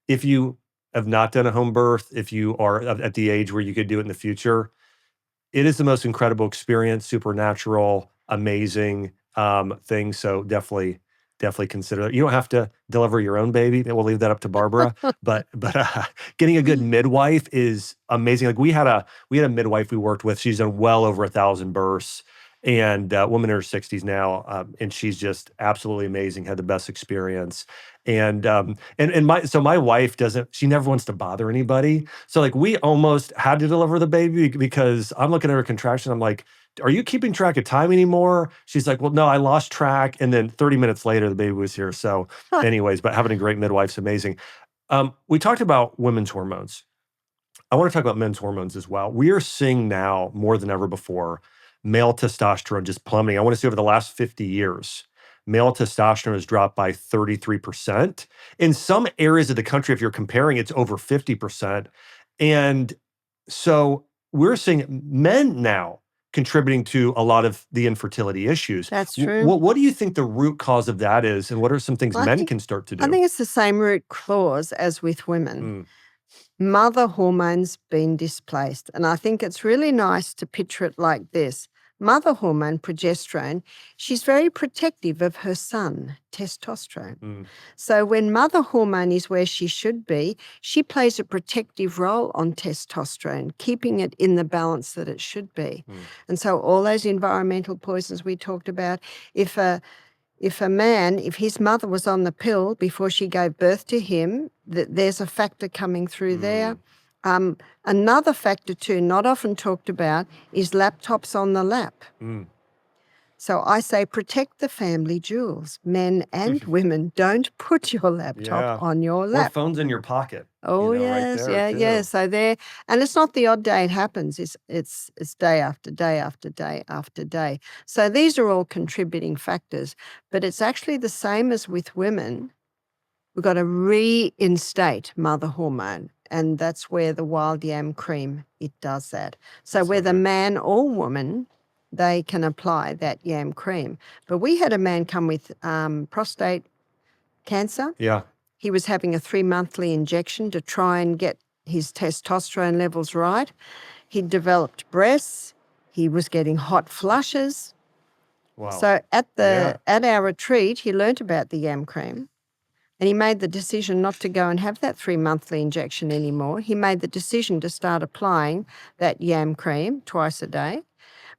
if you have not done a home birth, if you are at the age where you could do it in the future, it is the most incredible experience, supernatural, amazing thing. So definitely consider that. You don't have to deliver your own baby. We'll leave that up to Barbara. But getting a good midwife is amazing. Like we had a midwife we worked with. She's done well over 1,000 births, and woman in her 60s now, and she's just absolutely amazing. Had the best experience. And my wife doesn't. She never wants to bother anybody. So like we almost had to deliver the baby because I'm looking at her contraction. I'm like, are you keeping track of time anymore? She's like, well, no, I lost track. And then 30 minutes later, the baby was here. So anyways, but having a great midwife's amazing. We talked about women's hormones. I want to talk about men's hormones as well. We are seeing now more than ever before, male testosterone just plummeting. I want to say over the last 50 years, male testosterone has dropped by 33%. In some areas of the country, if you're comparing, it's over 50%. And so we're seeing men now contributing to a lot of the infertility issues. That's true. What do you think the root cause of that is, and what are some things men can start to do? I think it's the same root cause as with women. Mm, Mother hormone's been displaced. And I think it's really nice to picture it like this. Mother hormone, progesterone, she's very protective of her son, testosterone. mm, So when mother hormone is where she should be, she plays a protective role on testosterone, keeping it in the balance that it should be. mm. And so all those environmental poisons we talked about, if his mother was on the pill before she gave birth to him, there's a factor coming through there. Another factor too, not often talked about, is laptops on the lap. Mm. So I say protect the family jewels. Men and women, don't put your laptop on your Or lap. phones in your pocket. Oh, right yes, there, yeah. too. So there, and it's not the odd day it happens. It's day after day after day after day. So these are all contributing factors, but it's actually the same as with women. We've got to reinstate mother hormone, and that's where the wild yam cream, it does that. So That's so whether good. man or woman, they can apply that yam cream. But we had a man come with prostate cancer. Yeah. He was having a 3-monthly injection to try and get his testosterone levels right. He'd developed breasts. He was getting hot flushes. Wow. So at our retreat, he learnt about the yam cream, and he made the decision not to go and have that 3-monthly injection anymore. He made the decision to start applying that yam cream twice a day.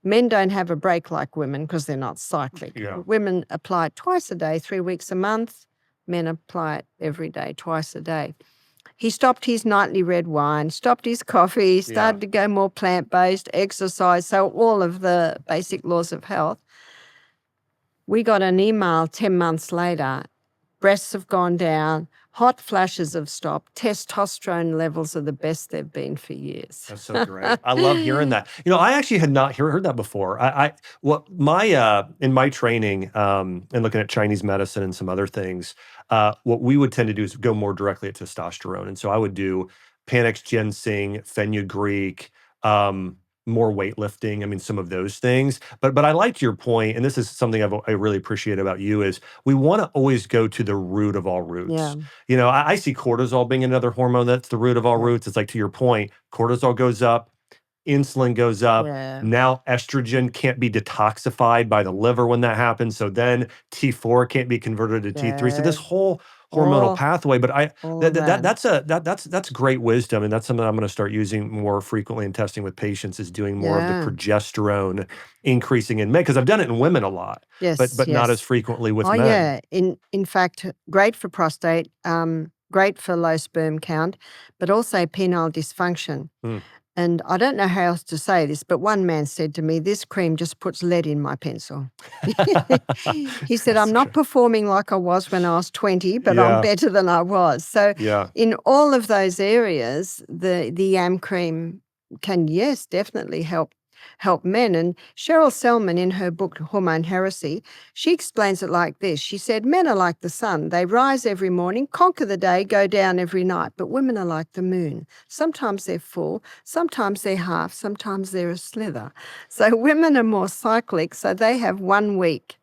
Men don't have a break like women because they're not cyclic. Yeah. Women apply it twice a day, 3 weeks a month. Men apply it every day, twice a day. He stopped his nightly red wine, stopped his coffee, started to go more plant-based, exercise, so all of the basic laws of health. We got an email 10 months later, breasts have gone down, hot flashes have stopped, testosterone levels are the best they've been for years. That's so great. I love hearing that. I actually had not heard that before. In my training and looking at Chinese medicine and some other things, what we would tend to do is go more directly at testosterone. And so I would do Panax ginseng, fenugreek, more weightlifting. I mean, some of those things. But I liked your point, and this is something I really appreciate about you, is we want to always go to the root of all roots. Yeah. I see cortisol being another hormone that's the root of all roots. It's like, to your point, cortisol goes up, insulin goes up. Yeah. Now estrogen can't be detoxified by the liver when that happens. So then T4 can't be converted to T3. So this whole hormonal pathway, but that's great wisdom, and that's something I'm going to start using more frequently in testing with patients, is doing more of the progesterone increasing in men, because I've done it in women a lot, but not as frequently with men. Yeah. In fact, great for prostate, great for low sperm count, but also penile dysfunction. And I don't know how else to say this, but one man said to me, this cream just puts lead in my pencil. He said, I'm not performing like I was when I was 20, but I'm better than I was. So in all of those areas, the yam cream can, yes, definitely help men. And Cheryl Selman, in her book Hormone Heresy, she explains it like this. She said, men are like the sun. They rise every morning, conquer the day, go down every night. But women are like the moon. Sometimes they're full, sometimes they're half, sometimes they're a slither. So women are more cyclic, so they have 1 week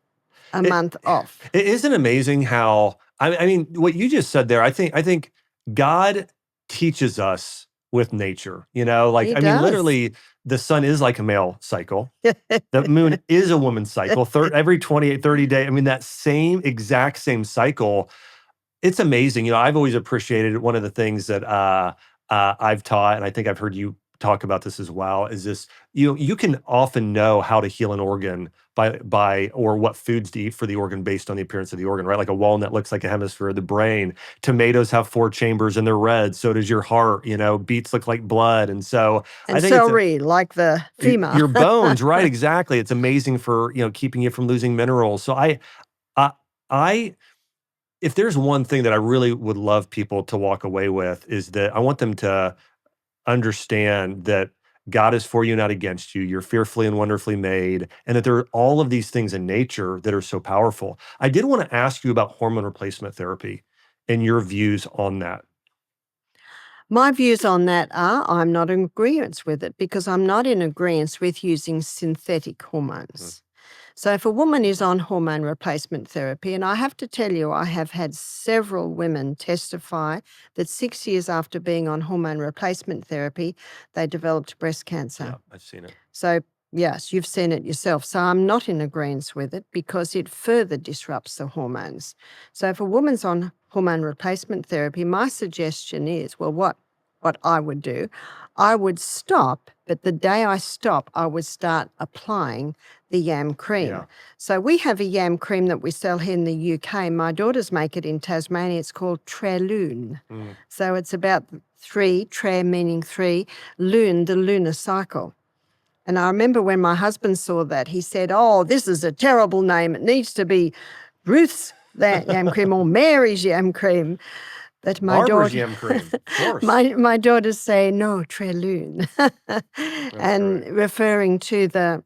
a month off. It isn't amazing how, I mean, what you just said there, I think God teaches us with nature, He does. literally, the sun is like a male cycle. The moon is a woman's cycle. Every 28, 30 days. I mean, that exact same cycle. It's amazing. I've always appreciated one of the things that I've taught, and I think I've heard you talk about this as well, is this, you can often know how to heal an organ by or what foods to eat for the organ based on the appearance of the organ, right? Like a walnut looks like a hemisphere of the brain. Tomatoes have 4 chambers and they're red. So does your heart. Beets look like blood. And so And I think celery, like the femur. your bones, right? Exactly. It's amazing for, keeping you from losing minerals. So I if there's one thing that I really would love people to walk away with, is that I want them to understand that God is for you, not against you. You're fearfully and wonderfully made, and that there are all of these things in nature that are so powerful. I did want to ask you about hormone replacement therapy and your views on that. My views on that are I'm not in agreement with it, because I'm not in agreement with using synthetic hormones. So if a woman is on hormone replacement therapy, and I have to tell you, I have had several women testify that 6 years after being on hormone replacement therapy, they developed breast cancer. Yeah, I've seen it. So yes, you've seen it yourself. So I'm not in agreement with it, because it further disrupts the hormones. So if a woman's on hormone replacement therapy, my suggestion is, well, what I would do, I would stop, but the day I stop, I would start applying the yam cream. Yeah. So we have a yam cream that we sell here in the UK. My daughters make it in Tasmania. It's called Trelune. So it's about 3, tre meaning 3, lune, the lunar cycle. And I remember when my husband saw that, he said, "Oh, this is a terrible name. It needs to be Ruth's yam cream or Mary's yam cream." But my Barbara's daughter, yam cream, of course. my daughters say no, Trelune, and great. referring to the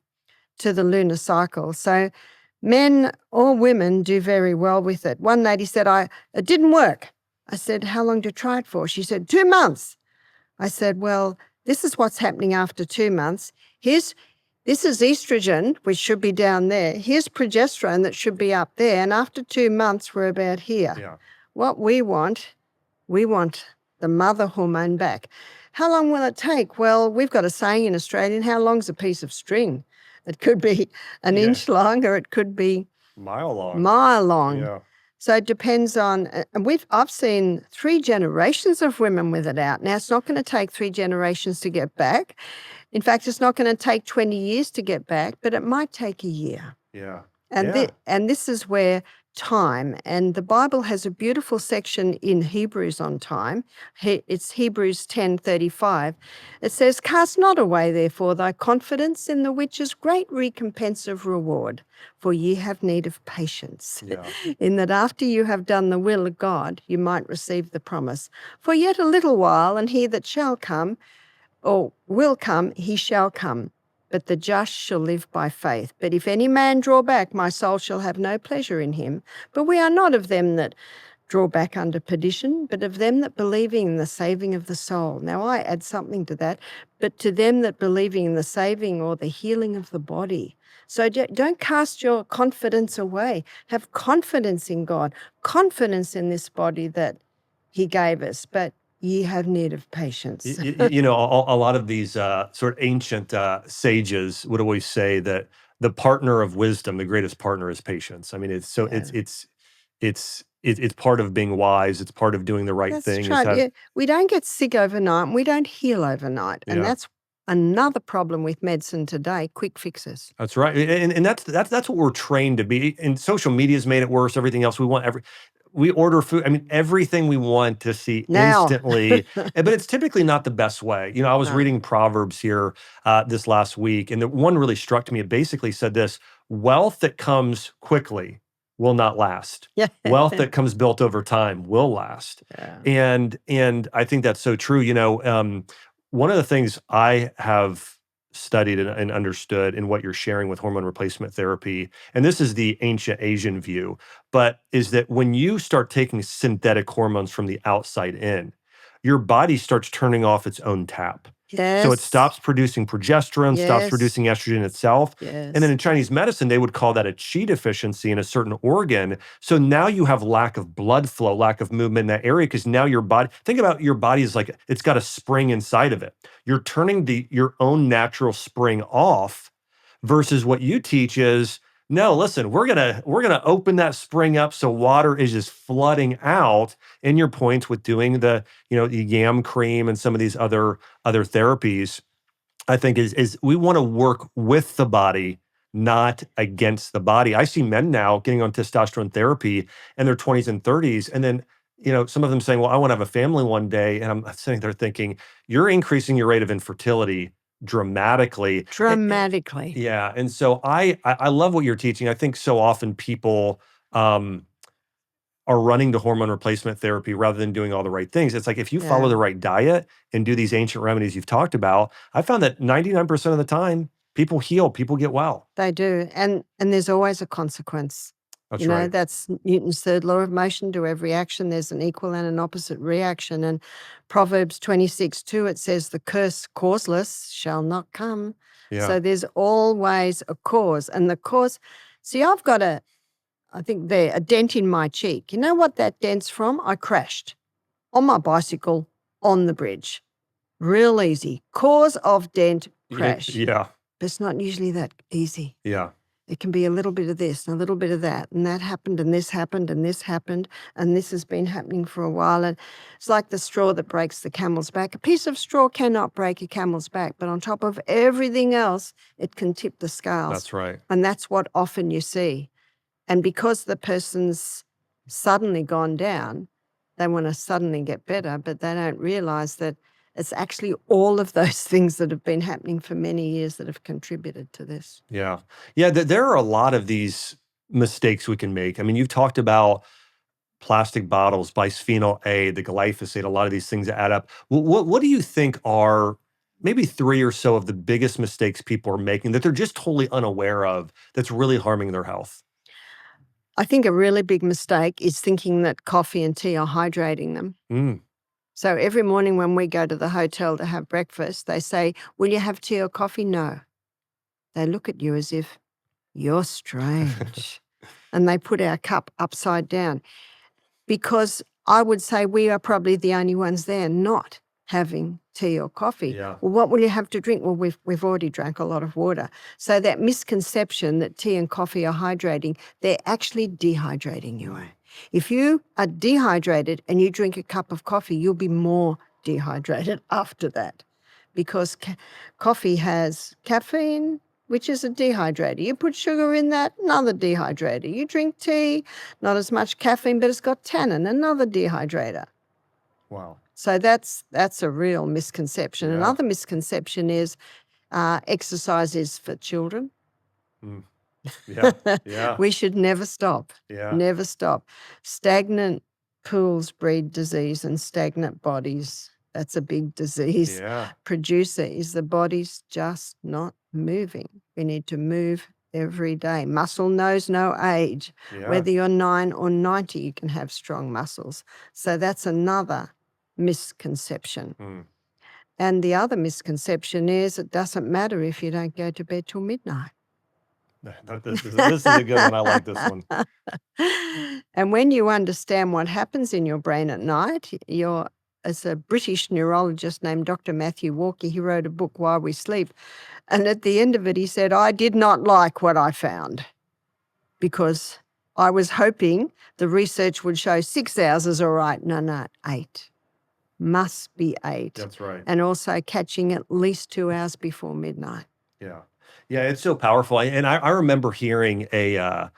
lunar cycle. So men or women do very well with it. One lady said, it didn't work. I said, "How long did you try it for?" She said, 2 months. I said, "Well, this is what's happening after 2 months. This is estrogen, which should be down there. Here's progesterone that should be up there. And after 2 months, we're about here." Yeah. What we want the mother hormone back. How long will it take? Well, we've got a saying in Australian, how long's a piece of string? It could be an inch long, or it could be Mile long. mile long. Yeah. So it depends on, and I've seen 3 generations of women with it out. Now, it's not going to take 3 generations to get back. In fact, it's not going to take 20 years to get back, but it might take a year. Yeah. And and this is where time, and the Bible has a beautiful section in Hebrews on time. It's Hebrews 10:35. It says, "Cast not away, therefore, thy confidence, in the which is great recompense of reward, for ye have need of patience, Yeah. in that after you have done the will of God, you might receive the promise. For yet a little while, and he that shall come, or will come, he shall come. But the just shall live by faith. But if any man draw back, my soul shall have no pleasure in him. But we are not of them that draw back unto perdition, but of them that believing in the saving of the soul." Now I add something to that, "but to them that believing in the saving or the healing of the body." So don't cast your confidence away. Have confidence in God, confidence in this body that he gave us. But ye have need of patience. A lot of these sort of ancient sages would always say that the partner of wisdom, the greatest partner, is patience. I mean, it's part of being wise. It's part of doing the right That's thing. right. Yeah. We don't get sick overnight, and we don't heal overnight. And Yeah. that's another problem with medicine today, quick fixes. That's right, and that's what we're trained to be. And social media's made it worse. Everything else we order food. I mean, everything we want to see Now. instantly, but it's typically not the best way. I was No. reading Proverbs here this last week, and the one really struck me. It basically said this: wealth that comes quickly will not last. Yeah. Wealth that comes built over time will last. Yeah. And I think that's so true. One of the things I have studied and understood in what you're sharing with hormone replacement therapy, and this is the ancient Asian view, but is that when you start taking synthetic hormones from the outside in, your body starts turning off its own tap. So it Yes. stops producing progesterone, stops Yes. producing estrogen itself. And then Yes. in Chinese medicine, they would call that a qi deficiency in a certain organ. So now you have lack of blood flow, lack of movement in that area because now your body, think about your body is like it's got a spring inside of it. You're turning your own natural spring off versus what you teach is no, listen, we're gonna open that spring up so water is just flooding out. In your points with doing the the yam cream and some of these other therapies, I think is we want to work with the body, not against the body. I see men now getting on testosterone therapy in their 20s and 30s, and then some of them saying, "Well, I want to have a family one day," and I'm sitting there thinking, "You're increasing your rate of infertility dramatically." Dramatically. Yeah, and so I love what you're teaching. I think so often people um, are running to hormone replacement therapy rather than doing all the right things. It's like if you follow Yeah, the right diet and do these ancient remedies you've talked about, I found that 99% of the time people heal, people get well. they do. And there's always a consequence. That's right. That's Newton's third law of motion. To every action, there's an equal and an opposite reaction. And Proverbs 26:2, it says, the curse causeless shall not come. Yeah. So there's always a cause. And the cause, see, I've got I think there, a dent in my cheek. You know what that dent's from? I crashed on my bicycle on the bridge. Real easy. Cause of dent, crash. Yeah. But it's not usually that easy. Yeah. It can be a little bit of this and a little bit of that, and that happened, and this happened, and this happened, and this has been happening for a while. And it's like the straw that breaks the camel's back. A piece of straw cannot break a camel's back, but on top of everything else, it can tip the scales. That's right. And that's what often you see. And because the person's suddenly gone down, they want to suddenly get better, but they don't realize that it's actually all of those things that have been happening for many years that have contributed to this. Yeah. Yeah. There are a lot of these mistakes we can make. I mean, you've talked about plastic bottles, bisphenol A, the glyphosate, a lot of these things that add up. What do you think are maybe 3 or so of the biggest mistakes people are making that they're just totally unaware of that's really harming their health? I think a really big mistake is thinking that coffee and tea are hydrating them. Mm. So every morning when we go to the hotel to have breakfast, they say, will you have tea or coffee? No. They look at you as if you're strange. And they put our cup upside down. Because I would say we are probably the only ones there not having tea or coffee. Yeah. Well, what will you have to drink? Well, we've already drank a lot of water. So that misconception that tea and coffee are hydrating, they're actually dehydrating you. If you are dehydrated and you drink a cup of coffee, you'll be more dehydrated after that because coffee has caffeine, which is a dehydrator. You put sugar in that, another dehydrator. You drink tea, not as much caffeine, but it's got tannin, another dehydrator. Wow. So that's a real misconception. Yeah. Another misconception is exercise is for children. Mm. Yeah. Yeah. We should never stop. Yeah. Never stop. Stagnant pools breed disease and stagnant bodies, that's a big disease. Yeah. Producer is the body's just not moving. We need to move every day. Muscle knows no age. Yeah. Whether you're 9 or 90, you can have strong muscles. So that's another misconception. Mm. And the other misconception is it doesn't matter if you don't go to bed till midnight. This is a good one. I like this one. And when you understand what happens in your brain at night, as a British neurologist named Dr. Matthew Walker, he wrote a book, Why We Sleep. And at the end of it, he said, I did not like what I found because I was hoping the research would show 6 hours is all right. No, 8. Must be 8. That's right. And also catching at least 2 hours before midnight. Yeah. Yeah, it's so powerful. And I remember hearing at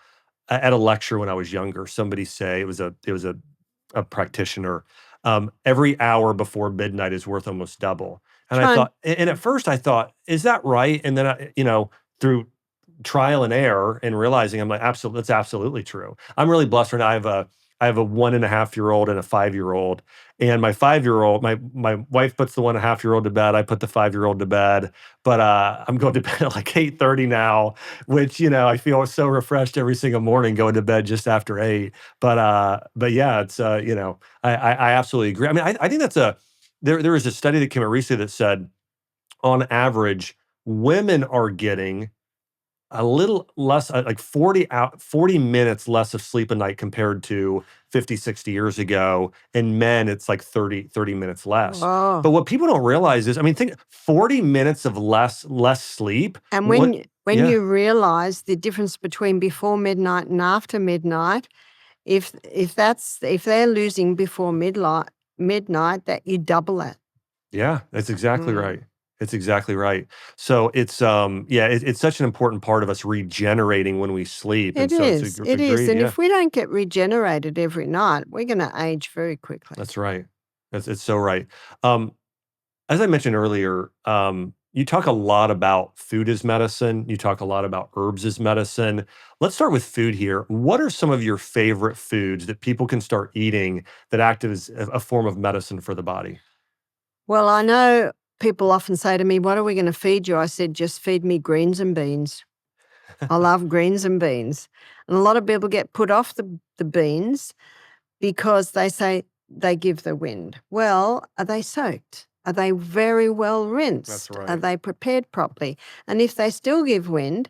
a lecture when I was younger, somebody say it was a practitioner, every hour before midnight is worth almost double. And I thought, and at first I thought, is that right? And then through trial and error and realizing I'm like, absolutely, that's absolutely true. I'm really blessed right now. I have a 1.5-year-old and a 5-year-old. And my 5-year-old, my wife puts the 1.5-year-old to bed. I put the 5-year-old to bed. But I'm going to bed at like 8:30 now, which I feel so refreshed every single morning going to bed just after 8. But yeah, it's I absolutely agree. I mean, I think that's there was a study that came out recently that said on average, women are getting a little less, like 40 minutes less of sleep a night compared to 50, 60 years ago. And men, it's like 30 minutes less. Oh. But what people don't realize is, I mean, think 40 minutes of less sleep. And what- when yeah. you realize the difference between before midnight and after midnight, if they're losing before midnight, that you double it. Yeah, that's exactly Mm. right. It's exactly right. So it's it's such an important part of us regenerating when we sleep. It And so it's is. It is. agreed, And yeah. if we don't get regenerated every night, we're going to age very quickly. That's right. It's so right. Um, as I mentioned earlier, you talk a lot about food as medicine. You talk a lot about herbs as medicine. Let's start with food here. What are some of your favorite foods that people can start eating that act as a form of medicine for the body? Well, I know people often say to me, "What are we going to feed you?" I said, "Just feed me greens and beans." I love greens and beans. And a lot of people get put off the beans because they say they give the wind. Well, are they soaked? Are they very well rinsed? Are right. they prepared properly? And if they still give wind,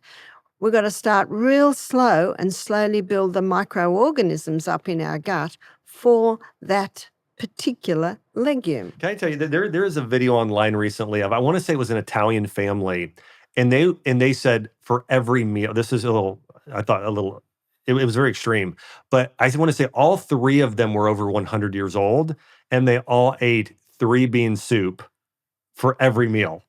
we've got to start real slow and slowly build the microorganisms up in our gut for that particular legume. Can I tell you that there is a video online recently of, I want to say it was an Italian family, and they said for every meal, this is a little, I thought a little, it was very extreme, but I want to say all three of them were over 100 years old, and they all ate 3-bean soup for every meal.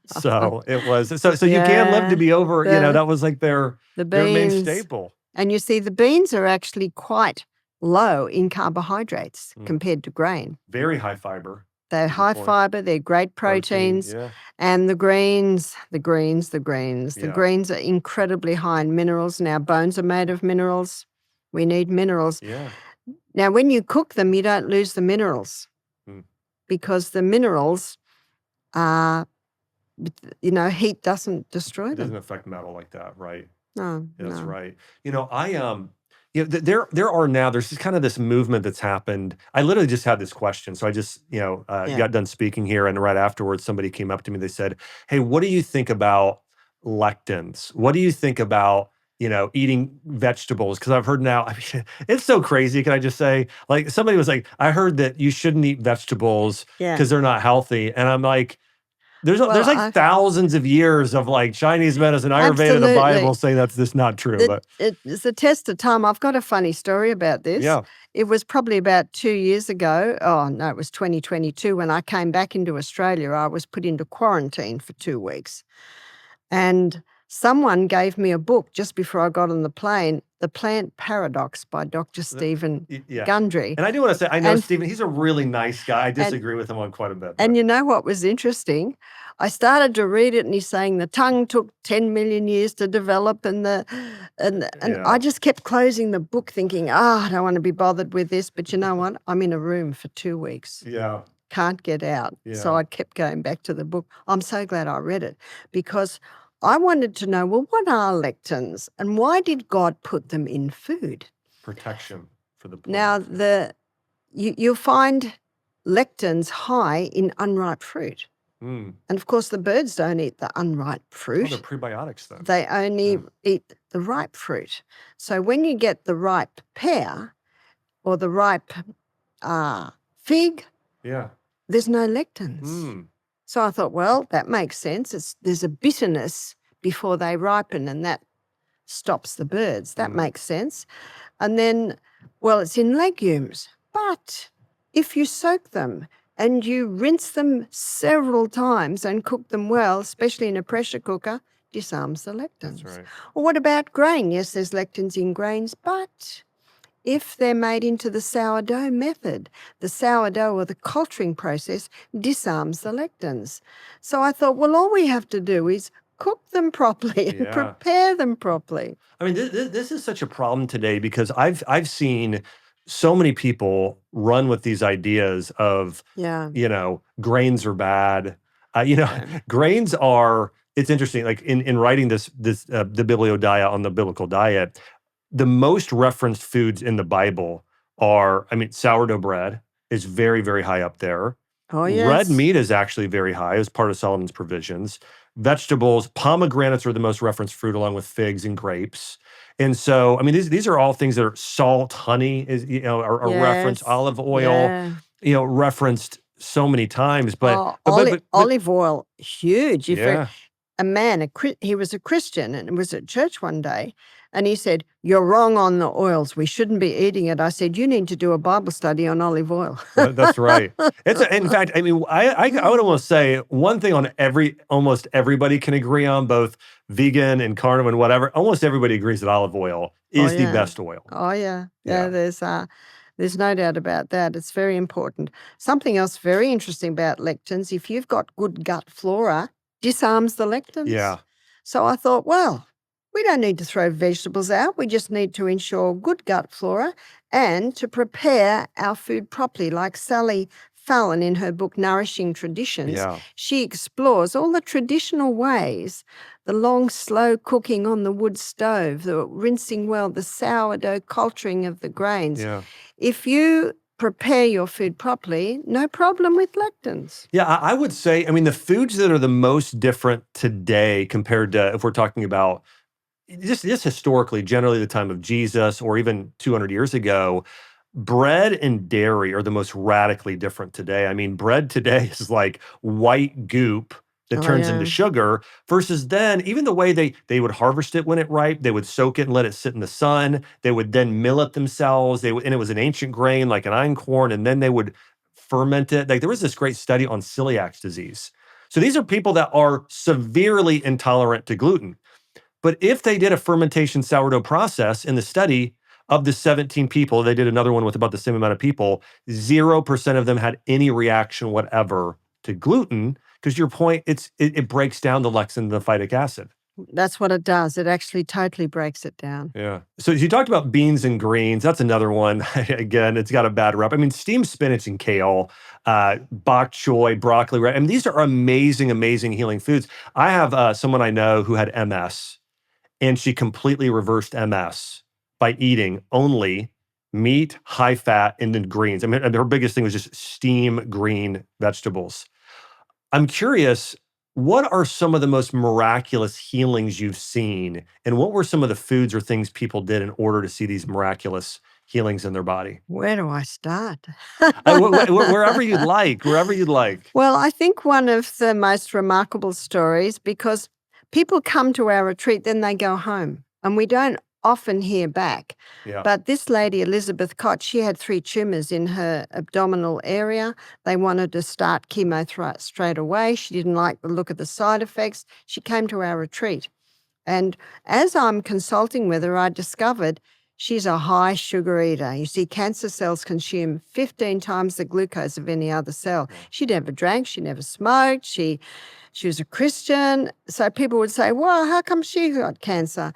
So it was so you can live to be over, that was like their The main beans. staple. And you see, the beans are actually quite low in carbohydrates compared to grain. Very high fiber. They're high point. fiber, they're great proteins. Yeah. And the greens. The Yeah. greens are incredibly high in minerals, and our bones are made of minerals. We need minerals. Yeah. Now, when you cook them, you don't lose the minerals Mm. because the minerals are, heat doesn't destroy It them. doesn't affect metal like that, right? No, That's no. right. There are now, there's just kind of this movement that's happened. I literally just had this question. So I just, Yeah. got done speaking here, and right afterwards, somebody came up to me. They said, "Hey, what do you think about lectins? What do you think about, eating vegetables?" Because I've heard now, I mean, it's so crazy. Can I just say, like, somebody was like, "I heard that you shouldn't eat vegetables Yeah. because they're not healthy." And I'm like, there's Well, like thousands of years of like Chinese medicine, Ayurveda, the Bible Absolutely. saying that's just not true. But It's a test of time. I've got a funny story about this. yeah, It was probably about 2 years ago. Oh, no, it was 2022 when I came back into Australia. I was put into quarantine for 2 weeks. And someone gave me a book just before I got on the plane, The Plant Paradox by Dr. Stephen yeah. Gundry. And I do want to say, I know And- Stephen, he's a really nice guy. I disagree with him on quite a bit. And but- you know what was interesting? I started to read it, and he's saying the tongue took 10 million years to develop, and Yeah. I just kept closing the book thinking, I don't want to be bothered with this. But you know what? I'm in a room for 2 weeks. yeah. Can't get out. So Yeah. I kept going back to the book. I'm so glad I read it because I wanted to know, well, what are lectins and why did God put them in food? Protection for the plant. Now, you'll find lectins high in unripe fruit. Mm. And of course, the birds don't eat the unripe Oh, fruit. they're prebiotics then. They only eat the ripe fruit. So when you get the ripe pear or the ripe fig, Yeah. there's no lectins. Mm. So I thought, well, that makes sense. There's a bitterness before they ripen, and that stops the birds. That makes sense. And then, well, it's in legumes. But if you soak them and you rinse them several times and cook them well, especially in a pressure cooker, disarms the lectins. That's right. Well, what about grain? Yes, there's lectins in grains, but if they're made into the sourdough method, the sourdough or the culturing process disarms the lectins. So I thought, well, all we have to do is cook them properly and Yeah. prepare them properly. I mean, this is such a problem today because I've seen so many people run with these ideas of, Yeah. grains are bad. Grains are, it's interesting, like in writing the biblio diet on the biblical diet, the most referenced foods in the Bible are, sourdough bread is very, very high up there. Oh, Red yes. meat is actually very high as part of Solomon's provisions. Vegetables, pomegranates are the most referenced fruit along with figs and grapes. And so, I mean, these are all things that are salt, honey is, are referenced, Yes. olive oil, Yeah. referenced so many times. Oh, olive oil, huge. If yeah, a man, he was a Christian and was at church one day, and he said, "You're wrong on the oils. We shouldn't be eating it." I said, "You need to do a Bible study on olive oil." that's right. In fact, I mean, I would almost say one thing on almost everybody can agree on, both vegan and carnivore and whatever. Almost everybody agrees that olive oil Oh, is the yeah. best oil. Oh, yeah. Yeah. There's no doubt about that. It's very important. Something else very interesting about lectins, if you've got good gut flora, disarms the lectins. Yeah. So I thought, well, we don't need to throw vegetables out. We just need to ensure good gut flora and to prepare our food properly. Like Sally Fallon in her book, Nourishing Traditions, Yeah. she explores all the traditional ways, the long, slow cooking on the wood stove, the rinsing well, the sourdough culturing of the grains. Yeah. If you prepare your food properly, no problem with lectins. Yeah, I would say, I mean, the foods that are the most different today compared to if we're talking about just historically, generally the time of Jesus or even 200 years ago, bread and dairy are the most radically different today. I mean, bread today is like white goop that Oh, turns yeah. into sugar versus then even the way they would harvest it when it ripe, they would soak it and let it sit in the sun. They would then mill it themselves. And it was an ancient grain like an einkorn, and then they would ferment it. Like there was this great study on celiac disease. So these are people that are severely intolerant to gluten. But if they did a fermentation sourdough process in the study of the 17 people, they did another one with about the same amount of people, 0% of them had any reaction whatever to gluten. Because your point, it breaks down the lectin and the phytic acid. That's what it does. It actually totally breaks it down. Yeah. So you talked about beans and greens. That's another one. Again, it's got a bad rep. I mean, steamed spinach and kale, bok choy, broccoli. Right? I mean, these are amazing, amazing healing foods. I have someone I know who had MS, and she completely reversed MS by eating only meat, high fat, and then greens. I mean, her biggest thing was just steam green vegetables. I'm curious, what are some of the most miraculous healings you've seen? And what were some of the foods or things people did in order to see these miraculous healings in their body? Where do I start? Wherever you'd like, wherever you'd like. Well, I think one of the most remarkable stories, because people come to our retreat, then they go home, and we don't often hear back. Yeah. But this lady, Elizabeth Cott, she had 3 tumors in her abdominal area. They wanted to start chemo straight away. She didn't like the look of the side effects. She came to our retreat. And as I'm consulting with her, I discovered she's a high sugar eater. You see, cancer cells consume 15 times the glucose of any other cell. She never drank, she never smoked, she was a Christian. So people would say, well, how come she got cancer?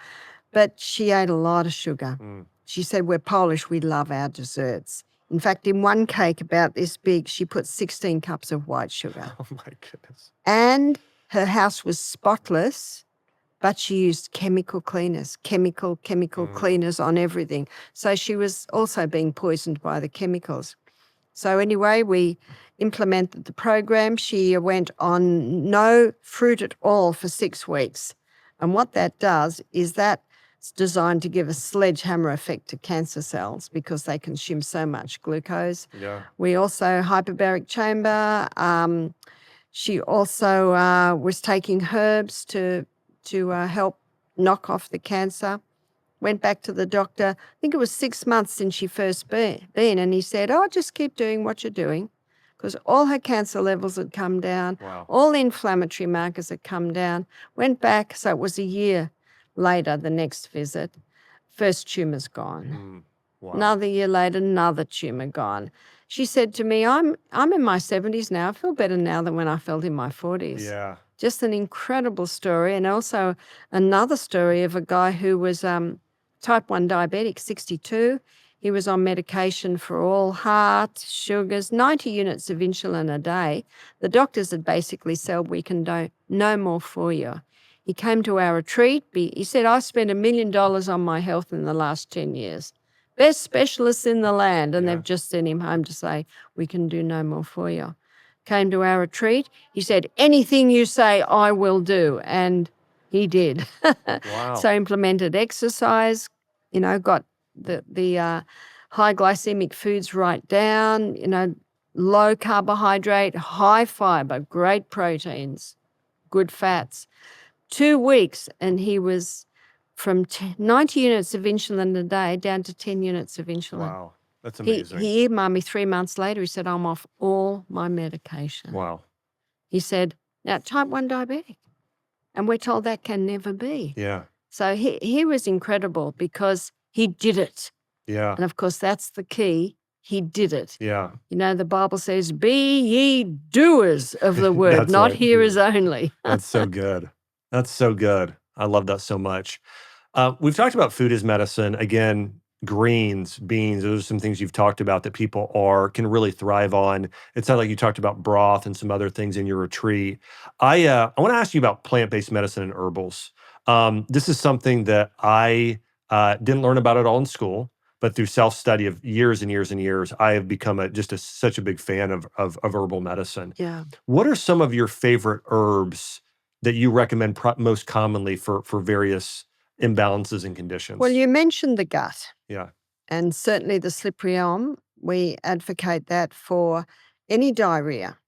But she ate a lot of sugar. She said, we're Polish, we love our desserts. In fact, in one cake about this big, she put 16 cups of white sugar. Oh my goodness. And her house was spotless, but she used chemical cleaners, chemical cleaners on everything. So she was also being poisoned by the chemicals. So anyway, we implemented the program. She went on no fruit at all for 6 weeks. And what that does is that it's designed to give a sledgehammer effect to cancer cells because they consume so much glucose. Yeah. We also, hyperbaric chamber. She also was taking herbs to help knock off the cancer. Went back to the doctor. I think it was 6 months since she first been, and he said, oh, just keep doing what you're doing, because all her cancer levels had come down. Wow. All the inflammatory markers had come down. Went back, so it was a year later, the next visit. First tumor's gone. Wow. Another year later, another tumor gone. She said to me, I'm in my 70s now. I feel better now than when I felt in my 40s. Yeah. Just an incredible story. And also another story of a guy who was type 1 diabetic, 62. He was on medication for all heart, sugars, 90 units of insulin a day. The doctors had basically said, we can do no more for you. He came to our retreat. He said, I spent $1 million on my health in the last 10 years. Best specialists in the land. And they've just sent him home to say, we can do no more for you. came to our retreat. He said, anything you say, I will do. And he did. Wow. So implemented exercise, got the high glycemic foods right down, low carbohydrate, high fiber, great proteins, good fats. 2 weeks, and he was from 90 units of insulin a day down to 10 units of insulin. Wow. That's He amazing. emailed me 3 months later. He said, I'm off all my medication. Wow. He said, now, type 1 diabetic. And we're told that can never be. Yeah. So he was incredible because he did it. Yeah. And, of course, that's the key. He did it. Yeah. The Bible says, be ye doers of the word, That's not right, hearers doers. only. That's so good. That's so good. I love that so much. We've talked about food as medicine. Again, greens, beans, those are some things you've talked about that people can really thrive on. It sounded like you talked about broth and some other things in your retreat. I want to ask you about plant-based medicine and herbals. This is something that I didn't learn about at all in school, but through self-study of years and years and years, I have become such a big fan of herbal medicine. Yeah. What are some of your favorite herbs that you recommend most commonly for various imbalances and conditions? Well, you mentioned the gut. Yeah. And certainly the slippery elm, we advocate that for any diarrhea.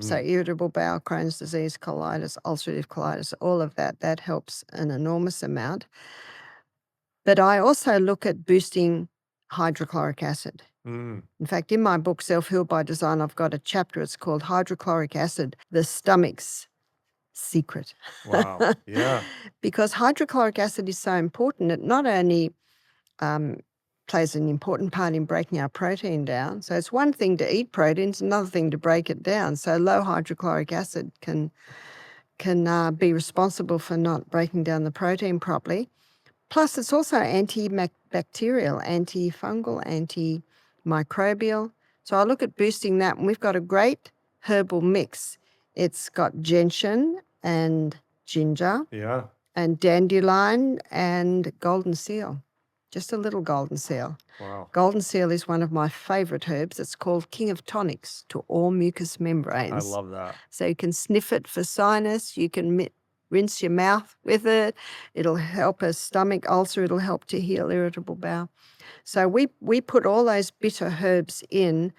So irritable bowel, Crohn's disease, colitis, ulcerative colitis, all of that helps an enormous amount. But I also look at boosting hydrochloric acid. Mm. In fact, in my book, Self-Heal by Design, I've got a chapter, it's called Hydrochloric Acid, the Stomach's Secret. Wow. Yeah. Because hydrochloric acid is so important. It not only plays an important part in breaking our protein down. So it's one thing to eat protein, it's another thing to break it down. So low hydrochloric acid can be responsible for not breaking down the protein properly. Plus, it's also antibacterial, antifungal, antimicrobial. So I look at boosting that, and we've got a great herbal mix. It's got gentian and ginger Yeah. and dandelion and golden seal. Just a little golden seal. Wow. Golden seal is one of my favorite herbs. It's called king of tonics to all mucous membranes. I love that. So you can sniff it for sinus. You can rinse your mouth with it. It'll help a stomach ulcer. It'll help to heal irritable bowel. So we put all those bitter herbs in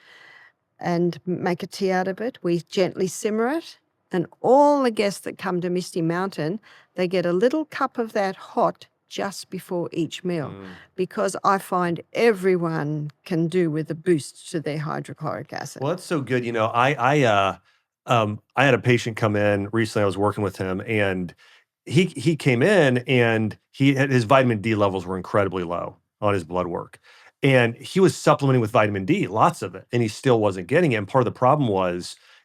and make a tea out of it. We gently simmer it. And all the guests that come to Misty Mountain, they get a little cup of that hot just before each meal, because I find everyone can do with a boost to their hydrochloric acid. Well, that's so good. I had a patient come in recently. I was working with him, and he came in, and his vitamin D levels were incredibly low on his blood work, and he was supplementing with vitamin D, lots of it, and he still wasn't getting it. And part of the problem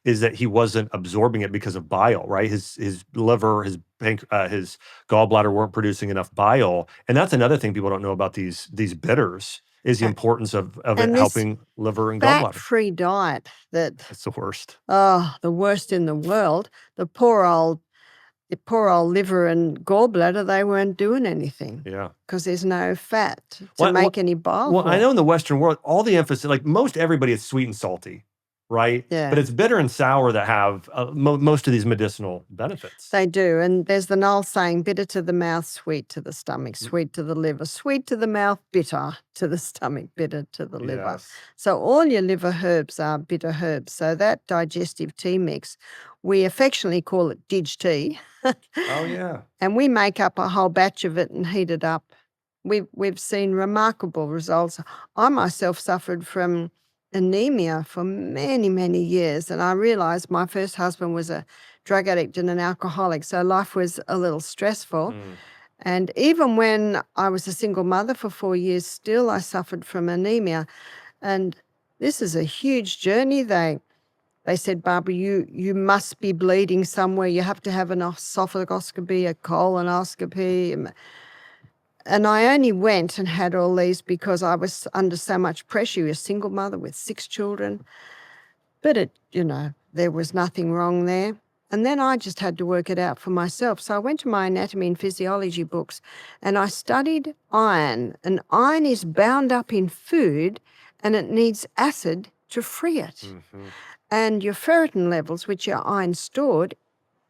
is that he wasn't absorbing it because of bile, right? His liver, his gallbladder weren't producing enough bile. And that's another thing people don't know about these bitters is the importance of it helping liver and gallbladder. Fat-free diet That's the worst. the worst in the world. The poor old liver and gallbladder, they weren't doing anything. Yeah. Because there's no fat to make any bile. Well, I know in the Western world, all the emphasis, like most everybody is sweet and salty, right? Yeah. But it's bitter and sour that have most of these medicinal benefits. They do. And there's the old saying, bitter to the mouth, sweet to the stomach, sweet to the liver, sweet to the mouth, bitter to the stomach, bitter to the liver. Yes. So all your liver herbs are bitter herbs. So that digestive tea mix, we affectionately call it Dig tea. Oh, yeah. And we make up a whole batch of it and heat it up. We've seen remarkable results. I myself suffered from anemia for many, many years. And I realized my first husband was a drug addict and an alcoholic. So life was a little stressful. And even when I was a single mother for 4 years, still I suffered from anemia. And this is a huge journey. They said, Barbara, you must be bleeding somewhere. You have to have an esophagoscopy, a colonoscopy. And I only went and had all these because I was under so much pressure. You're a single mother with 6 children. But there was nothing wrong there. And then I just had to work it out for myself. So I went to my anatomy and physiology books and I studied iron. And iron is bound up in food and it needs acid to free it. Mm-hmm. And your ferritin levels, which your iron stored,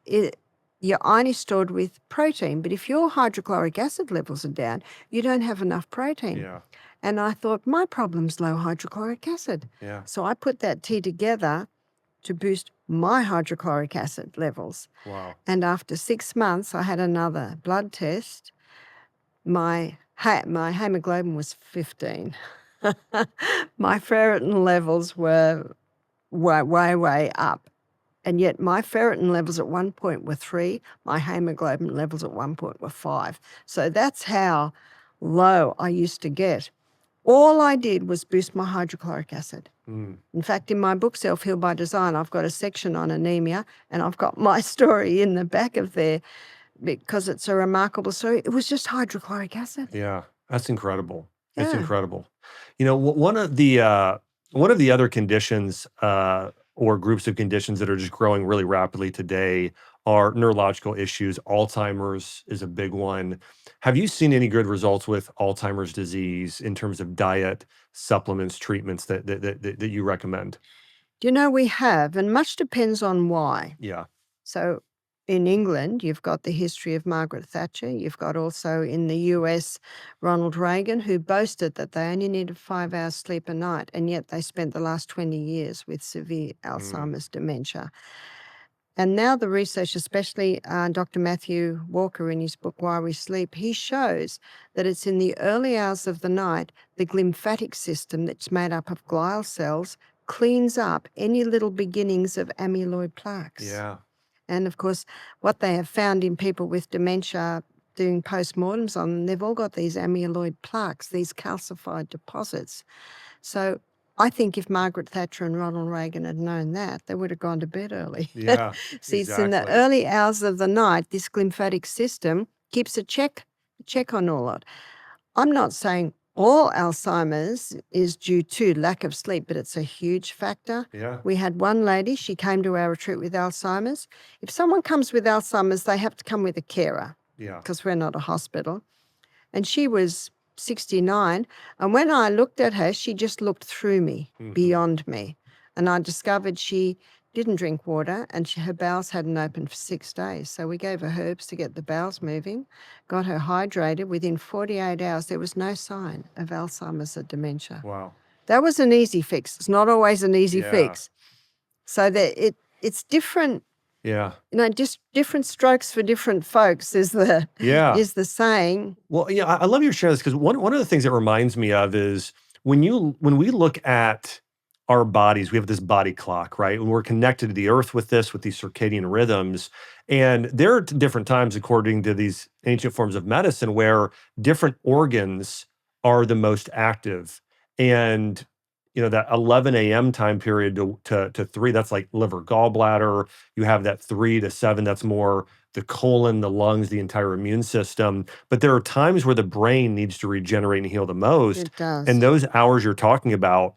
your iron is stored with protein. But if your hydrochloric acid levels are down, you don't have enough protein. Yeah. And I thought, my problem's low hydrochloric acid. Yeah. So I put that tea together to boost my hydrochloric acid levels. Wow. And after 6 months, I had another blood test. My hemoglobin was 15. My ferritin levels were way up. And yet my ferritin levels at one point were 3. My hemoglobin levels at one point were 5. So that's how low I used to get. All I did was boost my hydrochloric acid. Mm. In fact, in my book, Self-Heal by Design, I've got a section on anemia, and I've got my story in the back of there because it's a remarkable story. It was just hydrochloric acid. Yeah. That's incredible. It's Yeah. incredible. You know, one of the other conditions or groups of conditions that are just growing really rapidly today are neurological issues. Alzheimer's is a big one. Have you seen any good results with Alzheimer's disease in terms of diet, supplements, treatments that you recommend? You know, we have, and much depends on why. Yeah. So in England, you've got the history of Margaret Thatcher. You've got also in the US, Ronald Reagan, who boasted that they only needed 5 hours sleep a night, and yet they spent the last 20 years with severe Alzheimer's dementia. And now the research, especially Dr. Matthew Walker in his book, Why We Sleep, he shows that it's in the early hours of the night, the glymphatic system that's made up of glial cells cleans up any little beginnings of amyloid plaques. Yeah. And of course, what they have found in people with dementia doing postmortems on them, they've all got these amyloid plaques, these calcified deposits. So I think if Margaret Thatcher and Ronald Reagan had known that, they would have gone to bed early. Yeah. See, it's in the exactly. early hours of the night, this glymphatic system keeps a check on all that. I'm not saying all Alzheimer's is due to lack of sleep, but it's a huge factor. Yeah. We had one lady, she came to our retreat with Alzheimer's. If someone comes with Alzheimer's, they have to come with a carer Yeah. because we're not a hospital. And she was 69. And when I looked at her, she just looked through me, Mhm. beyond me. And I discovered she didn't drink water and her bowels hadn't opened for 6 days. So we gave her herbs to get the bowels moving, got her hydrated. Within 48 hours, there was no sign of Alzheimer's or dementia. Wow. That was an easy fix. It's not always an easy Yeah. fix. So that it's different, Yeah. just different strokes for different folks is the Yeah. saying. Well, yeah, I love you sharing this because one of the things it reminds me of is when we look at our bodies, we have this body clock, right? And we're connected to the earth with these circadian rhythms. And there are different times, according to these ancient forms of medicine, where different organs are the most active. And that 11 a.m. time period to 3, that's like liver, gallbladder. You have that 3 to 7, that's more the colon, the lungs, the entire immune system. But there are times where the brain needs to regenerate and heal the most. It does. And those hours you're talking about,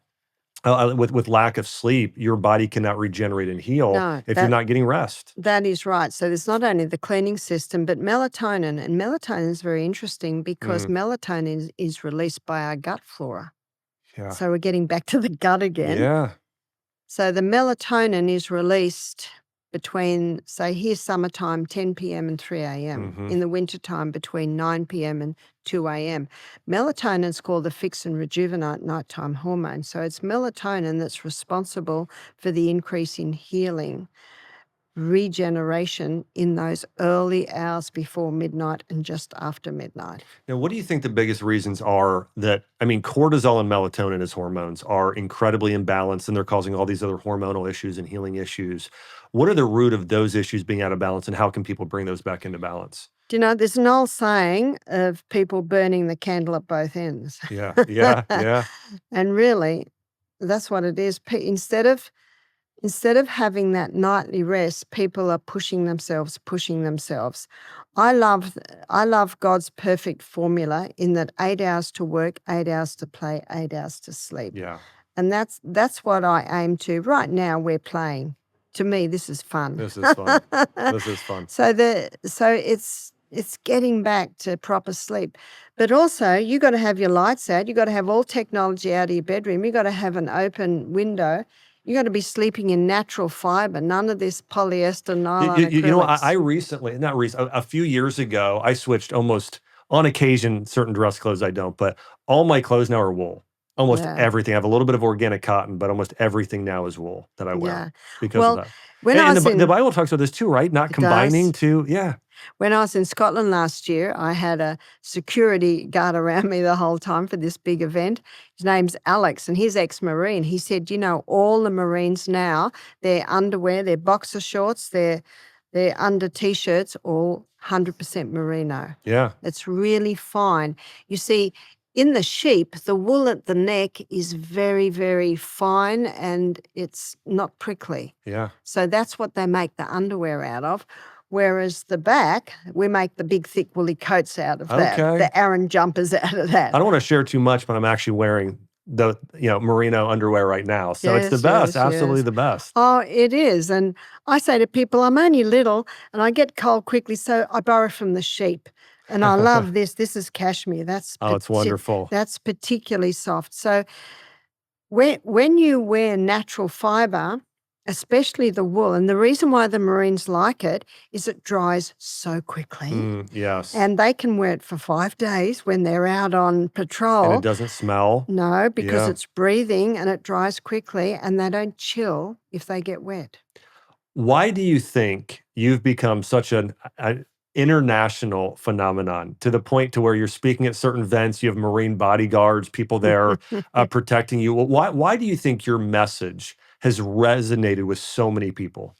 with lack of sleep, your body cannot regenerate and heal No, if you're not getting rest. That is right. So there's not only the cleaning system, but melatonin. And melatonin is very interesting because melatonin is released by our gut flora. Yeah. So we're getting back to the gut again. Yeah. So the melatonin is released between, say, here's summertime, 10 p.m. and 3 a.m. Mhm. In the wintertime, between 9 p.m. and 2 a.m. Melatonin is called the fix and rejuvenate nighttime hormone. So it's melatonin that's responsible for the increase in healing, regeneration in those early hours before midnight and just after midnight. Now, what do you think the biggest reasons are cortisol and melatonin as hormones are incredibly imbalanced and they're causing all these other hormonal issues and healing issues? What are the root of those issues being out of balance and how can people bring those back into balance? Do you know, there's an old saying of people burning the candle at both ends. Yeah, yeah, yeah. And really, that's what it is. Instead of having that nightly rest, people are pushing themselves. I love God's perfect formula in that 8 hours to work, 8 hours to play, 8 hours to sleep. Yeah. And that's what I aim to. Right now we're playing. To me, this is fun. This is fun. This is fun. So It's getting back to proper sleep. But also, you got to have your lights out. You got to have all technology out of your bedroom. You got to have an open window. You got to be sleeping in natural fiber, none of this polyester, nylon, You know, I acrylics. recently, not recent, a few years ago, I switched almost on occasion, certain dress clothes I don't, but all my clothes now are wool. Almost Yeah, everything. I have a little bit of organic cotton, but almost everything now is wool that I wear yeah. because of Well, that. when I And was the in Bible talks about this too, right? Not it combining does. two, yeah. When I was in Scotland last year, I had a security guard around me the whole time for this big event. His name's Alex, and he's ex-Marine. He said, all the Marines now, their underwear, their boxer shorts, their under T-shirts, all 100% merino. Yeah, It's really fine. You see, in the sheep, the wool at the neck is very, very fine and it's not prickly. yeah. So that's what they make the underwear out of. Whereas the back, we make the big, thick, woolly coats out of that, Okay. the Aran jumpers out of I that. don't want to share too much, but I'm actually wearing the, merino underwear right now. So it's the Yes, best, yes, absolutely yes. the best. Oh, it is. And I say to people, I'm only little and I get cold quickly, so I borrow from the sheep. And I love this. This is cashmere. Oh, it's wonderful. That's particularly soft. So when you wear natural fiber, especially the wool, and the reason why the Marines like it is it dries so quickly. Yes. And they can wear it for 5 days when they're out on And it patrol. doesn't smell. No, because Yeah. it's breathing and it dries quickly and they don't chill if they get wet. Why do you think you've become such an international phenomenon to the point to where you're speaking at certain events, you have Marine bodyguards, people there protecting you? Why do you think your message has resonated with so many people?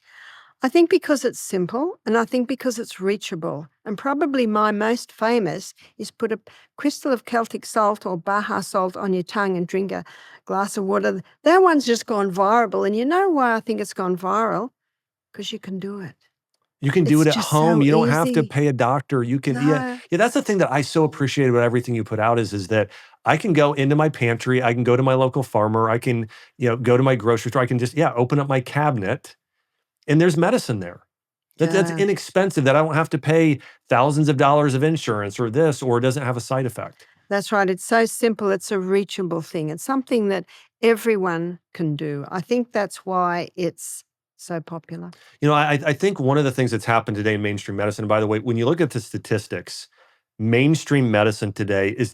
I think because it's simple and I think because it's reachable. And probably my most famous is put a crystal of Celtic salt or Baja salt on your tongue and drink a glass of water. That one's just gone viral. And you know why I think it's gone viral? Because you can do it. You can do It's it at just home. so You don't have to easy. pay a doctor. You can, yeah, No. yeah. That's the thing that I so appreciate about everything you put out is that I can go into my pantry, I can go to my local farmer, I can, go to my grocery store, I can just, open up my cabinet, and there's medicine there. That's Yeah. inexpensive. That I don't have to pay thousands of dollars of insurance or this, or it doesn't have a side effect. That's right. It's so simple. It's a reachable thing. It's something that everyone can do. I think that's why it's so popular. I think one of the things that's happened today in mainstream medicine, by the way, when you look at the statistics, mainstream medicine today is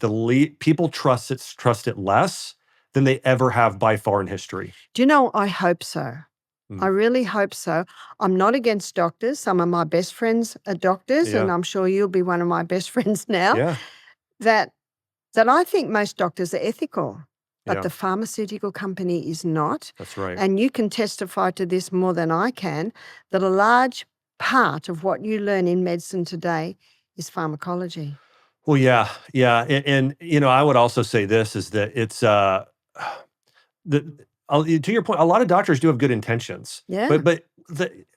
people trust it less than they ever have by far in history. Do you know, I hope so. I really hope so. I'm not against doctors. Some of my best friends are doctors, and Yeah. I'm sure you'll be one of my best friends now. Yeah. That I think most doctors are ethical, but Yeah. the pharmaceutical company is not. That's right. And you can testify to this more than I can, that a large part of what you learn in medicine today is pharmacology. Well, yeah, yeah, and I would also say this is that it's to your point, a lot of doctors do have good intentions, Yeah, but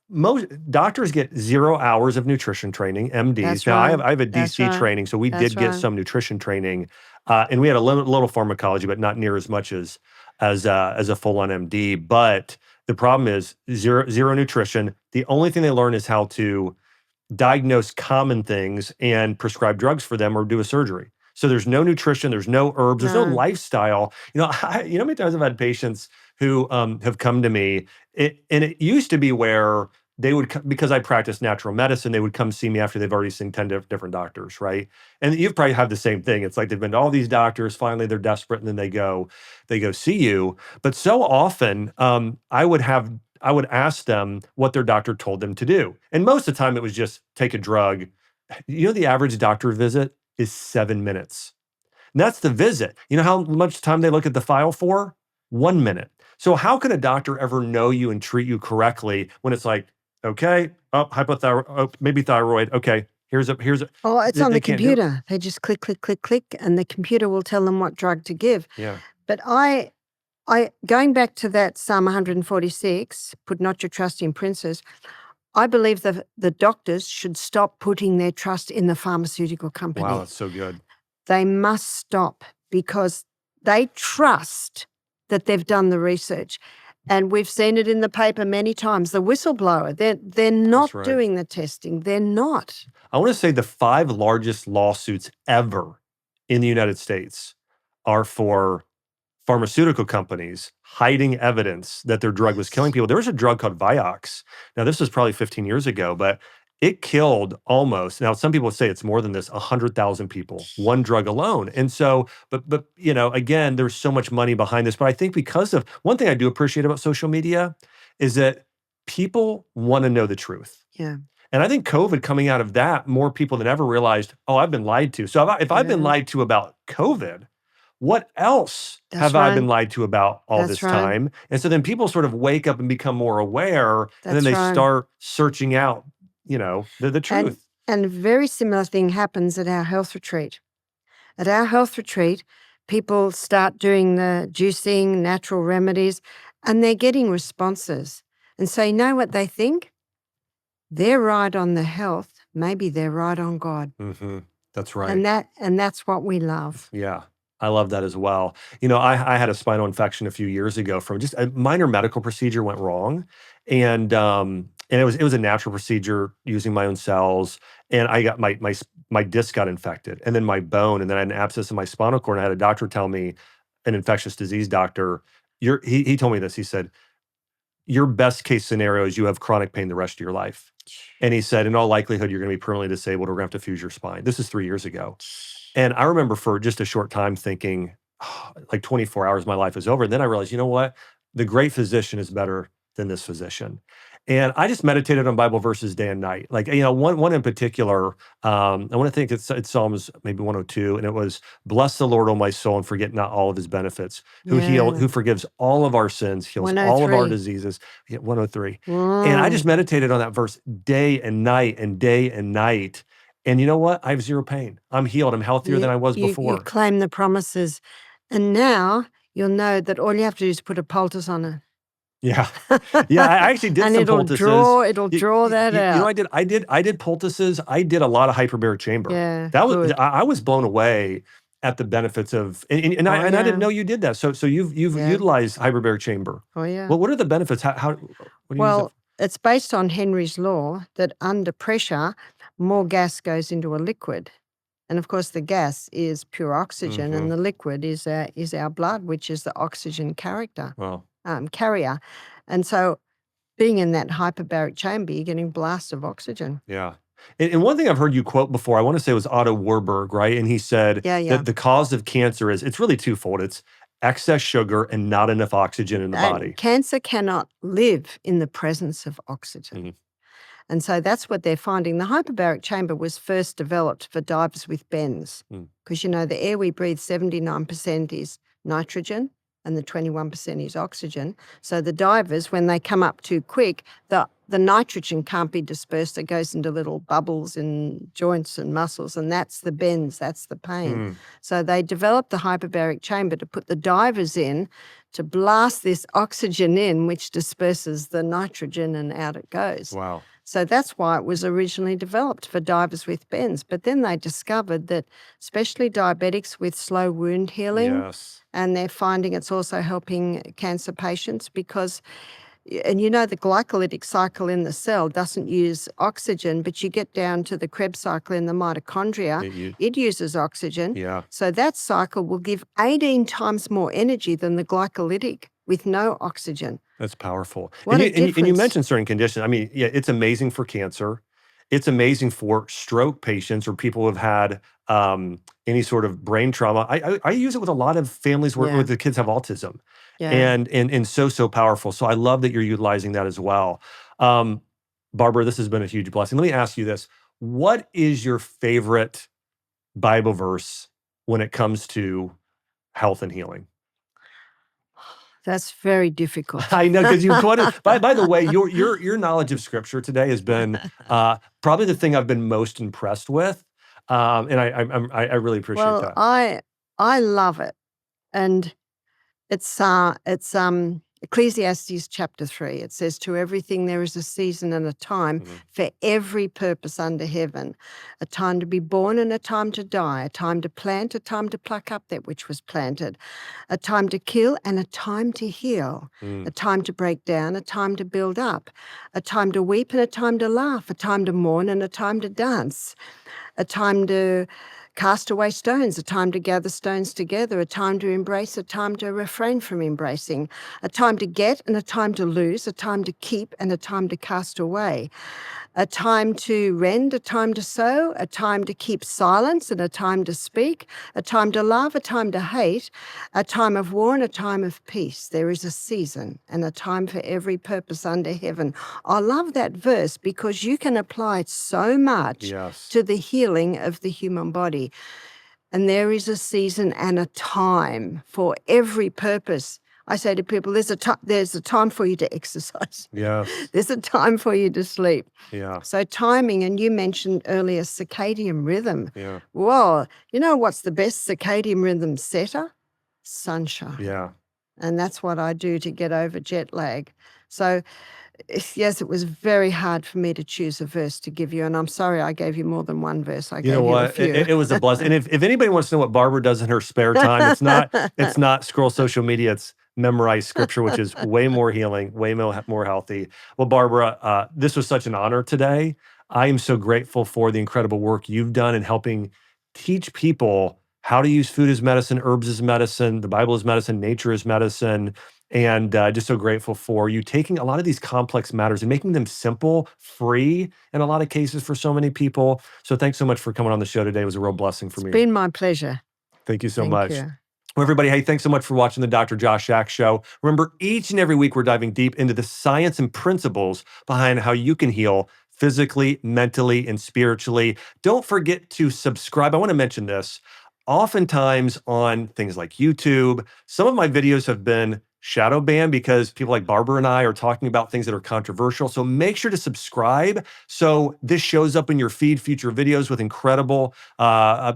most doctors get 0 hours of nutrition training, MDs. that's Now, right. I have a That's DC right. training, so we That's did get right. some nutrition training, and we had a little pharmacology, but not near as much as a full-on MD. But the problem is zero nutrition. The only thing they learn is how to diagnose common things and prescribe drugs for them or do a surgery. So there's no nutrition, there's no herbs, there's no No. lifestyle. How many times I've had patients who have come to me, and it used to be where they would, because I practice natural medicine, they would come see me after they've already seen 10 different doctors, right? And you've probably had the same thing. It's like they've been to all these doctors, finally they're desperate, and then they go see you. But so often, I would ask them what their doctor told them to do. And most of the time it was just take a drug. The average doctor visit is 7 minutes. And that's the visit. You know how much time they look at the file for? 1 minute. So how can a doctor ever know you and treat you correctly when it's like, okay, hypothyroid, maybe thyroid. Okay, here's a. Oh, it's on They the can't do it. computer. They just click, click, click, click, and the computer will tell them what drug to give. Yeah. But I going back to that Psalm 146, put not your trust in princes, I believe that the doctors should stop putting their trust in the pharmaceutical company. Wow, that's so good. They must stop because they trust that they've done the research. And we've seen it in the paper many times. The whistleblower, they're not right. doing the testing. They're not. I want to say the 5 largest lawsuits ever in the United States are for pharmaceutical companies hiding evidence that their drug was killing people. There was a drug called Vioxx. Now, this was probably 15 years ago, but it killed almost, now some people say it's more than this, 100,000 people, one drug alone. And so, but again, there's so much money behind this. But I think because of, one thing I do appreciate about social media is that people want to know the truth. Yeah. And I think COVID coming out of that, more people than ever realized, oh, I've been lied to. So if I've been lied to about COVID, what else have I been lied to about all this time? And so then people sort of wake up and become more aware, and then they start searching out, the truth. And a very similar thing happens at our health retreat. At our health retreat, people start doing the juicing, natural remedies, and they're getting responses. And so you know what they think? They're right on the health. Maybe they're right on God. Mm-hmm. That's right. And that's what we love. Yeah. I love that as well. I had a spinal infection a few years ago from just a minor medical procedure went wrong. And it was a natural procedure using my own cells. And I got my disc got infected, and then my bone, and then I had an abscess in my spinal cord. And I had a doctor tell me, an infectious disease doctor, he told me this. He said, your best case scenario is you have chronic pain the rest of your life. And he said, in all likelihood, you're going to be permanently disabled. We're going to have to fuse your spine. This is 3 years ago. And I remember for just a short time thinking, like 24 hours, my life is over. And then I realized, you know what? The great physician is better than this physician. And I just meditated on Bible verses day and night. Like, one in particular, I want to think it's Psalms maybe 102. And it was, bless the Lord, O my soul, and forget not all of his benefits, who forgives all of our sins, heals all of our diseases. 103. And I just meditated on that verse day and night and day and night. And you know what? I have zero pain. I'm healed. I'm healthier than I was before. You claim the promises. And now you'll know that all you have to do is put a poultice on it. Yeah. Yeah, I actually did and some it'll poultices. It'll draw that out. I did poultices. I did a lot of hyperbaric chamber. Yeah, that was I was blown away at the benefits of, and I didn't know you did that. So you've utilized hyperbaric chamber. Oh yeah. Well, what are the benefits? How what do you use it? It's based on Henry's law that under pressure, more gas goes into a liquid. And of course, the gas is pure oxygen, and the liquid is our blood, which is the oxygen carrier. And so being in that hyperbaric chamber, you're getting blasts of oxygen. Yeah. And one thing I've heard you quote before, I want to say it was Otto Warburg, right? And he said that the cause of cancer it's really twofold. It's excess sugar and not enough oxygen in the body. Cancer cannot live in the presence of oxygen. And so that's what they're finding. The hyperbaric chamber was first developed for divers with bends because, the air we breathe, 79% is nitrogen and the 21% is oxygen. So the divers, when they come up too quick, the nitrogen can't be dispersed. It goes into little bubbles in joints and muscles, and that's the bends, that's the pain. So they developed the hyperbaric chamber to put the divers in to blast this oxygen in, which disperses the nitrogen, and out it goes. Wow. So that's why it was originally developed for divers with bends. But then they discovered that especially diabetics with slow wound healing, and they're finding it's also helping cancer patients because, and the glycolytic cycle in the cell doesn't use oxygen, but you get down to the Krebs cycle in the mitochondria, it uses oxygen. Yeah. So that cycle will give 18 times more energy than the glycolytic with no oxygen. That's powerful. What a and you difference. mentioned certain conditions. I mean, it's amazing for cancer. It's amazing for stroke patients or people who have had any sort of brain trauma. I use it with a lot of families where the kids have autism. Yeah. And so powerful. So I love that you're utilizing that as well. Barbara, this has been a huge blessing. Let me ask you this. What is your favorite Bible verse when it comes to health and healing? That's very difficult. I know, because you quoted. By the way, your knowledge of Scripture today has been probably the thing I've been most impressed with, and I really appreciate that. I love it, and it's Ecclesiastes chapter 3, it says, to everything there is a season and a time for every purpose under heaven, a time to be born and a time to die, a time to plant, a time to pluck up that which was planted, a time to kill and a time to heal, a time to break down, a time to build up, a time to weep and a time to laugh, a time to mourn and a time to dance, a time to cast away stones, a time to gather stones together, a time to embrace, a time to refrain from embracing, a time to get and a time to lose, a time to keep and a time to cast away, a time to rend, a time to sow, a time to keep silence and a time to speak, a time to love, a time to hate, a time of war and a time of peace. There is a season and a time for every purpose under heaven. I love that verse because you can apply it so much Yes. to the healing of the human body. And there is a season and a time for every purpose. I say to people, there's a time for you to exercise. Yes. There's a time for you to sleep. Yeah. So timing, and you mentioned earlier circadian rhythm. Yeah. Well, you know what's the best circadian rhythm setter? Sunshine. Yeah. And that's what I do to get over jet lag. So yes, it was very hard for me to choose a verse to give you. And I'm sorry I gave you more than one verse. I You gave know you a what? few. It was a blessing. And if anybody wants to know what Barbara does in her spare time, it's not scroll social media. It's memorize scripture, which is way more healing, way more healthy. Well, Barbara, this was such an honor today. I am so grateful for the incredible work you've done in helping teach people how to use food as medicine, herbs as medicine, the Bible as medicine, nature as medicine. And just so grateful for you taking a lot of these complex matters and making them simple, free in a lot of cases for so many people. So thanks so much for coming on the show today. It was a real blessing for me. It's been my pleasure. Thank you so Thank much. you. Well, everybody, hey, thanks so much for watching the Dr. Josh Ack Show. Remember, each and every week we're diving deep into the science and principles behind how you can heal physically, mentally, and spiritually. Don't forget to subscribe. I want to mention this. Oftentimes on things like YouTube, some of my videos have been shadow banned because people like Barbara and I are talking about things that are controversial. So make sure to subscribe so this shows up in your feed, future videos with incredible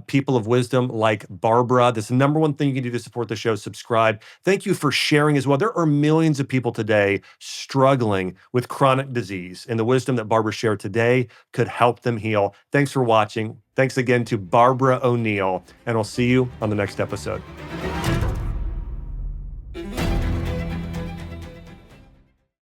people of wisdom like Barbara. That's the number one thing you can do to support the show, subscribe. Thank you for sharing as well. There are millions of people today struggling with chronic disease, and the wisdom that Barbara shared today could help them heal. Thanks for watching. Thanks again to Barbara O'Neill, and I'll see you on the next episode.